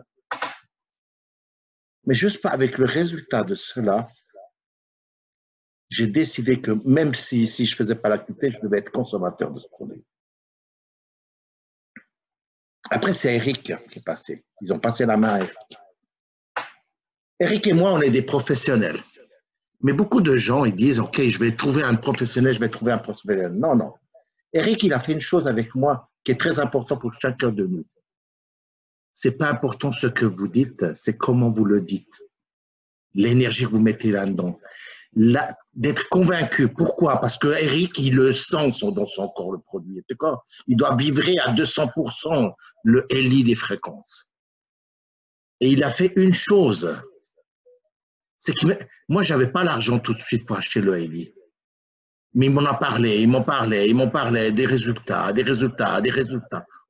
Mais juste pas avec le résultat de cela, j'ai décidé que même si je ne faisais pas l'activité, je devais être consommateur de ce produit. Après, c'est Eric qui est passé. Ils ont passé la main à Eric. Eric et moi, on est des professionnels. Mais beaucoup de gens, ils disent, OK, je vais trouver un professionnel, je vais trouver un professionnel. Non, non. Eric, il a fait une chose avec moi qui est très importante pour chacun de nous. C'est pas important ce que vous dites, c'est comment vous le dites. L'énergie que vous mettez là-dedans. D'être convaincu. Pourquoi? Parce que Eric, il le sent dans son corps, le produit. Il doit vibrer à 200% le LI des fréquences. Et il a fait une chose. C'est que moi, j'avais pas l'argent tout de suite pour acheter le LI. Mais ils m'en ont parlé, ils m'ont parlé des résultats.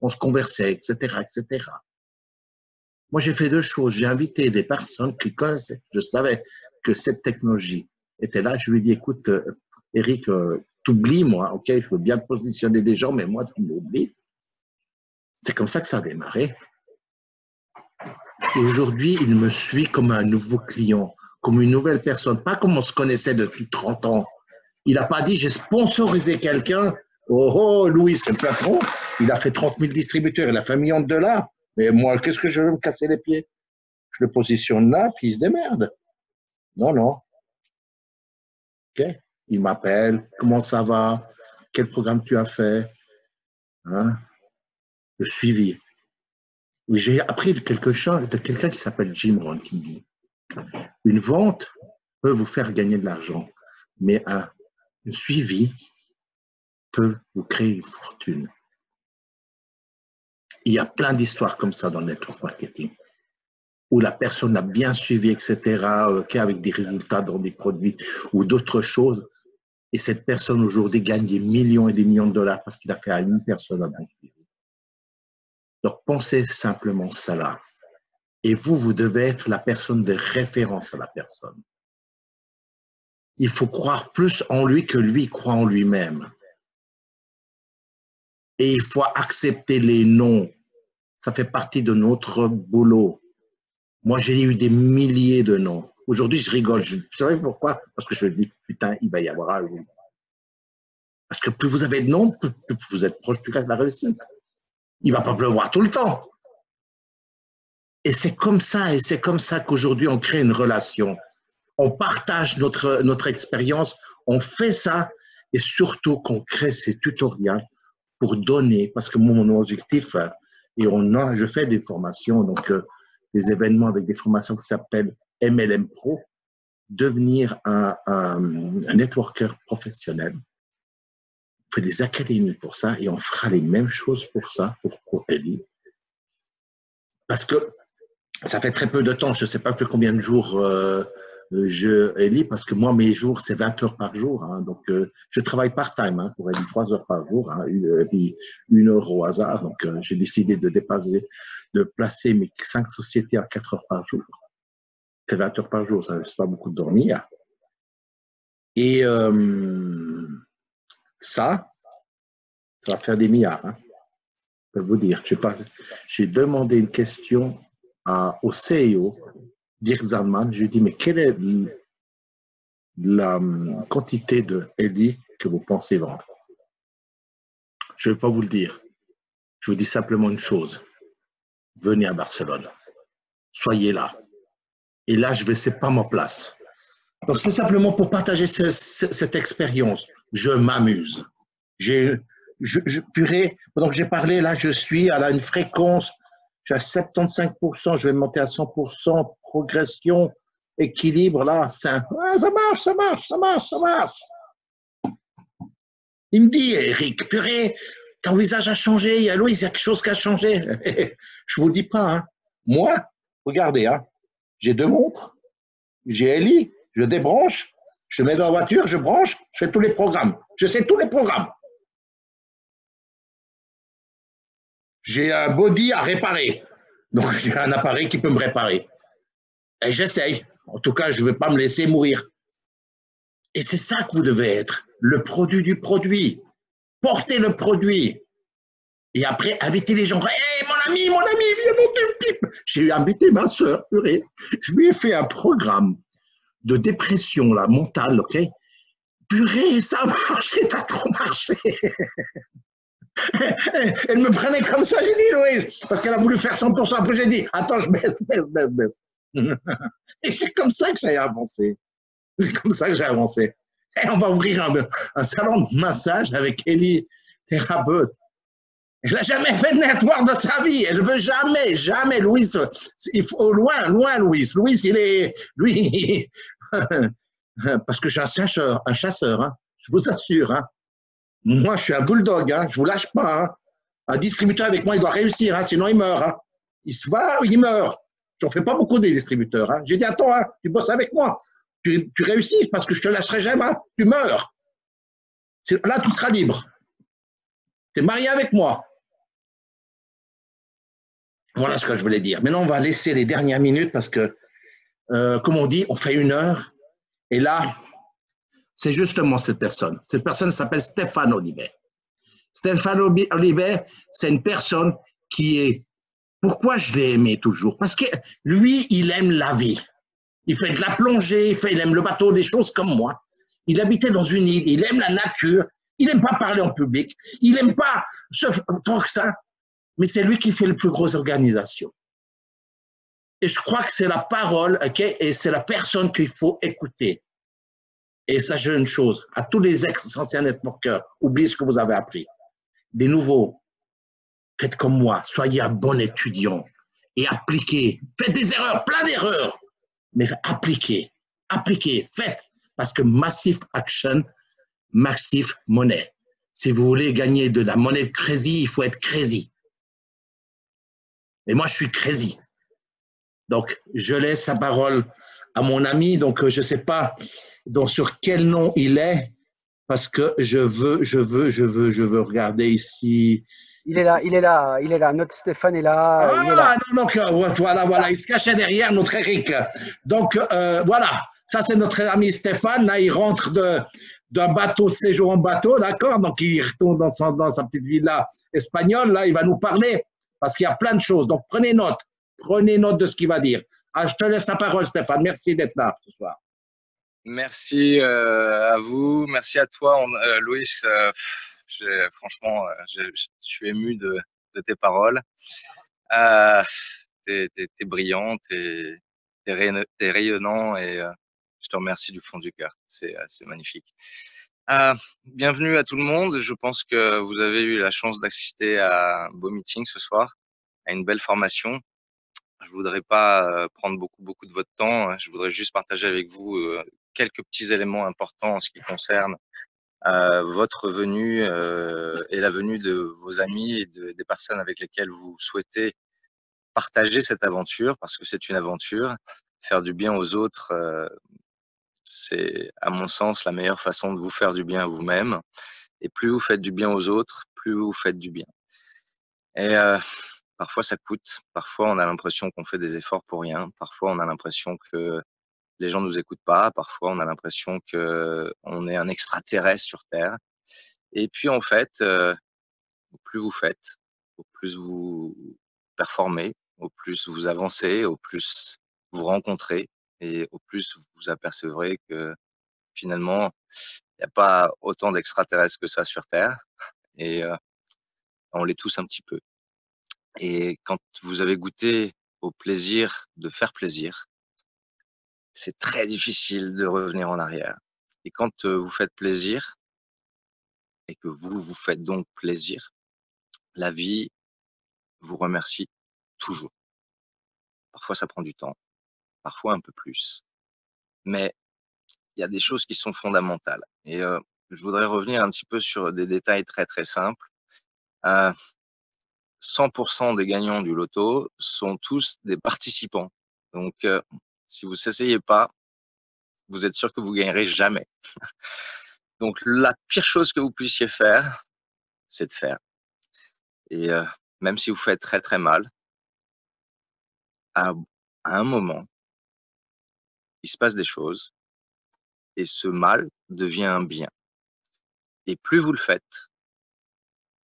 On se conversait, etc., etc. Moi, j'ai fait deux choses. J'ai invité des personnes qui connaissaient. Je savais que cette technologie était là. Je lui ai dit, écoute, Eric, t'oublies, moi, ok, je veux bien positionner des gens, mais moi, tu m'oublies. C'est comme ça que ça a démarré. Et aujourd'hui, il me suit comme un nouveau client, comme une nouvelle personne, pas comme on se connaissait depuis 30 ans. Il n'a pas dit, j'ai sponsorisé quelqu'un. Oh, Louis, c'est le patron. Il a fait 30 000 distributeurs, il a fait $1 million. Mais moi, qu'est-ce que je veux me casser les pieds? Je le positionne là, puis il se démerde. Non, non. OK. Il m'appelle. Comment ça va? Quel programme tu as fait? Hein? Le suivi. J'ai appris de quelqu'un qui s'appelle Jim Rohn qui dit une vente peut vous faire gagner de l'argent, mais un suivi peut vous créer une fortune. Il y a plein d'histoires comme ça dans le network marketing, où la personne a bien suivi, etc., avec des résultats dans des produits ou d'autres choses, et cette personne aujourd'hui gagne des millions et des millions de dollars parce qu'il a fait à une personne un bon suivi. Donc, pensez simplement cela. Et vous devez être la personne de référence à la personne. il faut croire plus en lui que lui croit en lui-même. Et il faut accepter les non. Ça fait partie de notre boulot. Moi, j'ai eu des milliers de non. Aujourd'hui, je rigole. Vous savez pourquoi? Parce que je me dis, putain, il va y avoir un oui. Parce que plus vous avez de non, plus vous êtes proche de la réussite. Il ne va pas pleuvoir tout le temps. Et c'est comme ça qu'aujourd'hui, on crée une relation. On partage notre expérience, on fait ça, et surtout qu'on crée ces tutoriels pour donner, parce que mon objectif, et je fais des formations, donc des événements avec des formations qui s'appellent MLM Pro, devenir un networker professionnel. On fait des académies pour ça, et on fera les mêmes choses pour ça, pour Ellie. Parce que ça fait très peu de temps, je ne sais pas plus combien de jours Ellie, parce que moi, mes jours, c'est 20 heures par jour. Hein, donc, je travaille part-time hein, pour Ellie, 3 heures par jour, hein, puis 1 heure au hasard. Donc, j'ai décidé de placer mes 5 sociétés à 4 heures par jour. C'est 20 heures par jour, ça ne laisse pas beaucoup de dormir. Et ça va faire des milliards. Hein, je peux vous dire. J'ai demandé une question au CEO, Dirk Zalman, je lui ai dit, mais quelle est la quantité de Ellie que vous pensez vendre? Je ne vais pas vous le dire. Je vous dis simplement une chose. Venez à Barcelone. Soyez là. Et là, je ne laisserai pas ma place. Donc, c'est simplement pour partager cette expérience. Je m'amuse. Purée, pendant que j'ai parlé, là, je suis à une fréquence, je suis à 75%, je vais monter à 100%, progression, équilibre, là, ça marche. Il me dit, Eric, purée, ton visage a changé, il y a Louise, il y a quelque chose qui a changé. Je ne vous dis pas, hein. Moi, regardez, hein, j'ai 2 montres, j'ai Ellie, je débranche, je mets dans la voiture, je branche, je fais tous les programmes. Je sais tous les programmes. J'ai un body à réparer. Donc, j'ai un appareil qui peut me réparer. Et j'essaye. En tout cas, je ne vais pas me laisser mourir. Et c'est ça que vous devez être. Le produit du produit. Portez le produit. Et après, invitez les gens. Hey, mon ami, viens monter une pipe. J'ai invité ma soeur, purée. Je lui ai fait un programme de dépression là, mentale, ok? Purée, ça marche, t'as trop marché. Elle me prenait comme ça, j'ai dit, Louise, parce qu'elle a voulu faire 100%. Après, j'ai dit, attends, je baisse. Et c'est comme ça que j'ai avancé. Et on va ouvrir un salon de massage avec Ellie, thérapeute. Elle n'a jamais fait de network de sa vie. Elle ne veut jamais, Louise. Il faut loin, Louise. Louise, lui, parce que je suis un chasseur, hein, je vous assure. Hein. Moi, je suis un bulldog, hein, je ne vous lâche pas. Hein. Un distributeur avec moi, il doit réussir, hein, sinon il meurt. Hein. Il meurt. J'en fais pas beaucoup des distributeurs. Hein. J'ai dit, attends, hein, tu bosses avec moi. Tu réussis parce que je ne te lâcherai jamais. Hein. Tu meurs. Là, tu seras libre. Tu es marié avec moi. Voilà ce que je voulais dire. Maintenant, on va laisser les dernières minutes parce que, comme on dit, on fait 1 heure. Et là, c'est justement cette personne. Cette personne s'appelle Stéphane Olivet. Stéphane Olivet, c'est une personne qui est... Pourquoi je l'ai aimé toujours? Parce que lui, il aime la vie. Il fait de la plongée, il aime le bateau, des choses comme moi. Il habitait dans une île, il aime la nature, il n'aime pas parler en public, il n'aime pas tant que ça, mais c'est lui qui fait les plus grosses organisations. Et je crois que c'est la parole, okay, et c'est la personne qu'il faut écouter. Et sachez une chose, à tous les anciens networkers, oubliez ce que vous avez appris. Les nouveaux, faites comme moi, soyez un bon étudiant et appliquez. Faites des erreurs, plein d'erreurs, mais appliquez, faites. Parce que massive action, massive money. Si vous voulez gagner de la monnaie crazy, il faut être crazy. Et moi, je suis crazy. Donc, je laisse la parole à mon ami. Donc, je ne sais pas sur quel nom il est, parce que je veux regarder ici. Il est là, il est là, il est là. Notre Stéphane est là, il est là. Ah, non, donc voilà, il se cachait derrière notre Eric. Donc voilà, ça c'est notre ami Stéphane. Là, il rentre d'un bateau de séjour en bateau, d'accord. Donc il retourne dans sa petite villa espagnole. Là, il va nous parler parce qu'il y a plein de choses. Donc prenez note de ce qu'il va dire. Ah, je te laisse la parole, Stéphane. Merci d'être là ce soir. Merci à vous, merci à toi, Louis. Franchement, je suis ému de tes paroles. T'es brillant, t'es rayonnant et je te remercie du fond du cœur. C'est magnifique. Bienvenue à tout le monde. Je pense que vous avez eu la chance d'assister à un beau meeting ce soir, à une belle formation. Je voudrais pas prendre beaucoup de votre temps. Je voudrais juste partager avec vous quelques petits éléments importants en ce qui concerne votre venue et la venue de vos amis et des personnes avec lesquelles vous souhaitez partager cette aventure, parce que c'est une aventure. Faire du bien aux autres, c'est à mon sens la meilleure façon de vous faire du bien à vous-même. Et plus vous faites du bien aux autres, plus vous faites du bien. Et parfois ça coûte, parfois on a l'impression qu'on fait des efforts pour rien, parfois on a l'impression que les gens nous écoutent pas, parfois on a l'impression que on est un extraterrestre sur Terre. Et puis en fait, au plus vous faites, au plus vous performez, au plus vous avancez, au plus vous rencontrez et au plus vous apercevrez que finalement il n'y a pas autant d'extraterrestres que ça sur Terre et on l'est tous un petit peu. Et quand vous avez goûté au plaisir de faire plaisir, c'est très difficile de revenir en arrière. Et quand vous faites plaisir et que vous vous faites donc plaisir, la vie vous remercie toujours. Parfois ça prend du temps, parfois un peu plus, mais il y a des choses qui sont fondamentales. Et je voudrais revenir un petit peu sur des détails très simples. 100% des gagnants du loto sont tous des participants. Donc si vous s'essayez pas, vous êtes sûr que vous gagnerez jamais. Donc la pire chose que vous puissiez faire, c'est de faire. Et même si vous faites très mal, à un moment, il se passe des choses et ce mal devient un bien. Et plus vous le faites,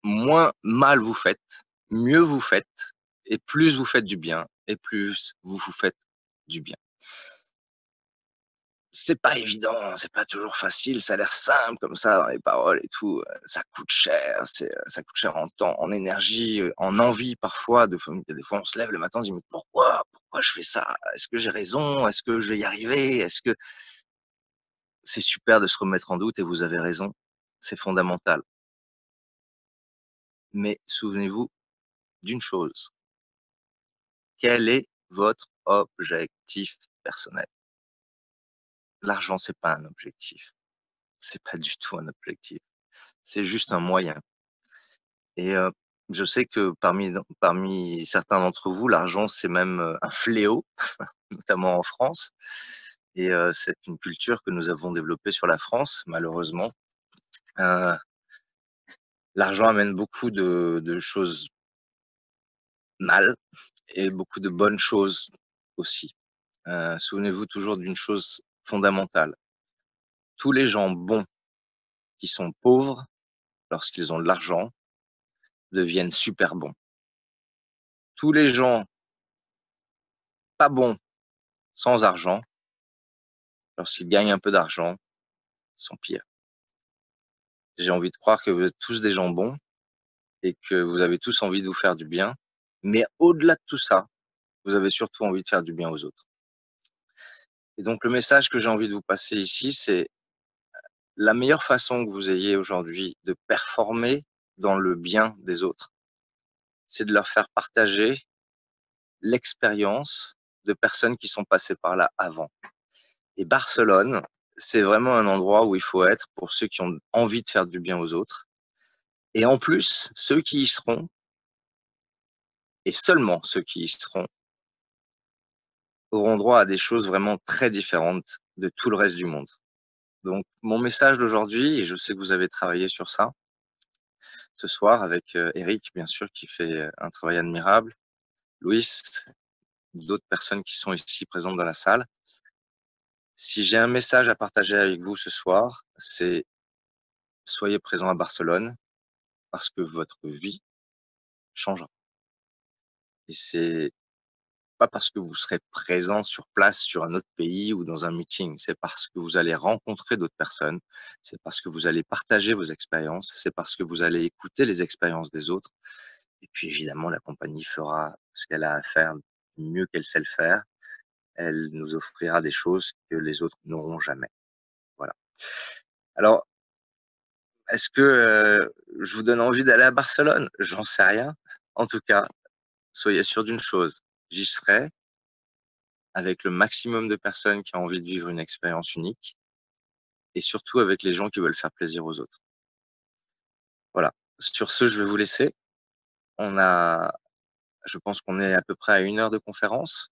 moins mal vous faites, mieux vous faites, et plus vous faites du bien, et plus vous vous faites du bien. C'est pas évident, c'est pas toujours facile, ça a l'air simple comme ça dans les paroles et tout. Ça coûte cher, ça coûte cher en temps, en énergie, en envie parfois. Des fois on se lève le matin, on se dit mais pourquoi je fais ça? Est-ce que j'ai raison? Est-ce que je vais y arriver? Est-ce que c'est super de se remettre en doute et vous avez raison, c'est fondamental. Mais souvenez-vous d'une chose. Quel est votre objectif personnel? L'argent, c'est pas un objectif. C'est pas du tout un objectif. C'est juste un moyen. Et je sais que parmi certains d'entre vous, l'argent, c'est même un fléau, notamment en France. Et c'est une culture que nous avons développée sur la France, malheureusement. L'argent amène beaucoup de choses mal et beaucoup de bonnes choses aussi. Souvenez-vous toujours d'une chose fondamentale. Tous les gens bons qui sont pauvres, lorsqu'ils ont de l'argent, deviennent super bons. Tous les gens pas bons sans argent, lorsqu'ils gagnent un peu d'argent, sont pires. J'ai envie de croire que vous êtes tous des gens bons et que vous avez tous envie de vous faire du bien. Mais au-delà de tout ça, vous avez surtout envie de faire du bien aux autres. Et donc, le message que j'ai envie de vous passer ici, c'est la meilleure façon que vous ayez aujourd'hui de performer dans le bien des autres, c'est de leur faire partager l'expérience de personnes qui sont passées par là avant. Et Barcelone, c'est vraiment un endroit où il faut être pour ceux qui ont envie de faire du bien aux autres. Et en plus, ceux qui y seront, et seulement ceux qui y seront, auront droit à des choses vraiment très différentes de tout le reste du monde. Donc, mon message d'aujourd'hui, et je sais que vous avez travaillé sur ça, ce soir avec Eric, bien sûr, qui fait un travail admirable, Louis, d'autres personnes qui sont ici présentes dans la salle. Si j'ai un message à partager avec vous ce soir, c'est soyez présents à Barcelone parce que votre vie changera. Et c'est pas parce que vous serez présent sur place sur un autre pays ou dans un meeting, c'est parce que vous allez rencontrer d'autres personnes, c'est parce que vous allez partager vos expériences, c'est parce que vous allez écouter les expériences des autres. Et puis évidemment, la compagnie fera ce qu'elle a à faire mieux qu'elle sait le faire. Elle nous offrira des choses que les autres n'auront jamais. Voilà. Alors, est-ce que je vous donne envie d'aller à Barcelone? J'en sais rien. En tout cas, soyez sûr d'une chose, j'y serai avec le maximum de personnes qui ont envie de vivre une expérience unique et surtout avec les gens qui veulent faire plaisir aux autres. Voilà. Sur ce, je vais vous laisser. Je pense qu'on est à peu près à 1 heure de conférence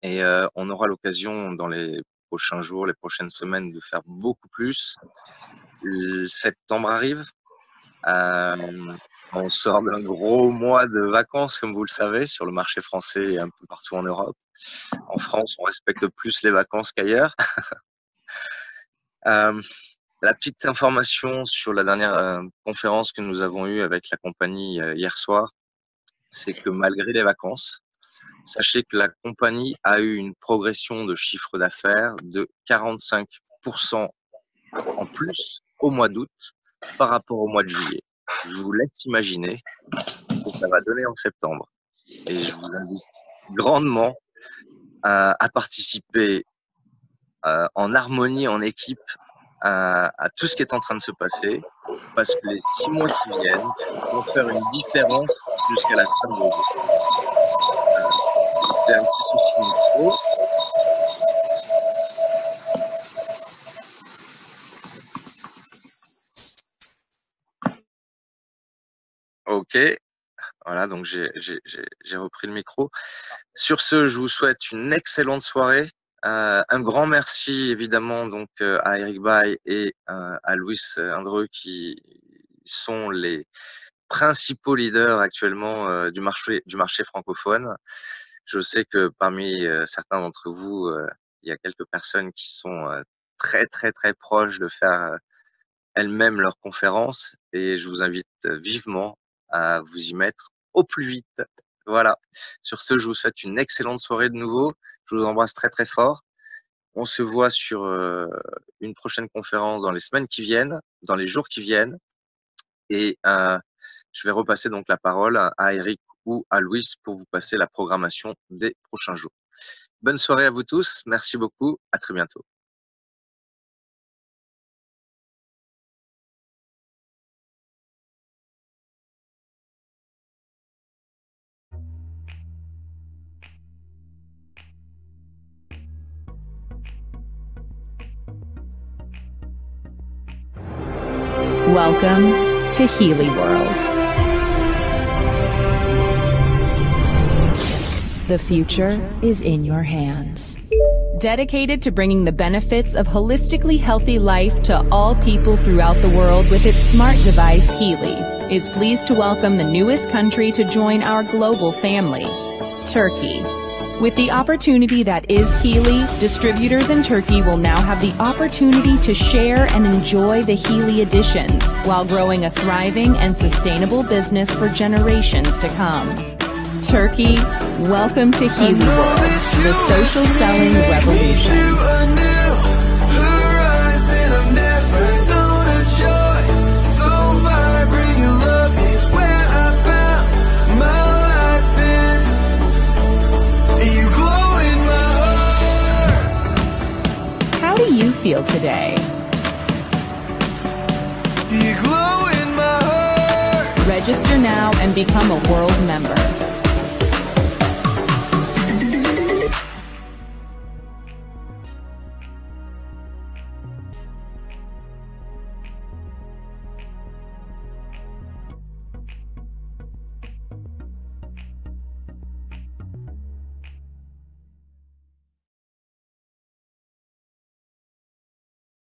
et on aura l'occasion dans les prochains jours, les prochaines semaines de faire beaucoup plus. Septembre arrive. On sort d'un gros mois de vacances, comme vous le savez, sur le marché français et un peu partout en Europe. En France, on respecte plus les vacances qu'ailleurs. La petite information sur la dernière conférence que nous avons eue avec la compagnie hier soir, c'est que malgré les vacances, sachez que la compagnie a eu une progression de chiffre d'affaires de 45% en plus au mois d'août par rapport au mois de juillet. Je vous laisse imaginer ce que ça va donner en septembre. Et je vous invite grandement à participer en harmonie, en équipe, à tout ce qui est en train de se passer, parce que les 6 mois qui viennent vont faire une différence jusqu'à la fin de vos jours. J'ai un petit souci de micro. Ok, voilà, donc j'ai repris le micro. Sur ce, je vous souhaite une excellente soirée. Un grand merci évidemment donc à Eric Bay et à Louis Andreu qui sont les principaux leaders actuellement du marché francophone. Je sais que parmi certains d'entre vous, il y a quelques personnes qui sont très très très proches de faire elles-mêmes leurs conférences et je vous invite vivement à vous y mettre au plus vite. Voilà. Sur ce, je vous souhaite une excellente soirée de nouveau. Je vous embrasse très très fort. On se voit sur une prochaine conférence dans les semaines qui viennent, dans les jours qui viennent. Et je vais repasser donc la parole à Eric ou à Louis pour vous passer la programmation des prochains jours. Bonne soirée à vous tous. Merci beaucoup. À très bientôt. Welcome to Healy World. The future is in your hands. Dedicated to bringing the benefits of holistically healthy life to all people throughout the world with its smart device, Healy is pleased to welcome the newest country to join our global family, Turkey. With the opportunity that is Healy, distributors in Turkey will now have the opportunity to share and enjoy the Healy editions while growing a thriving and sustainable business for generations to come. Turkey, welcome to Healy World, the social selling revolution. Feel today. You glow in my heart. Register now and become a world member.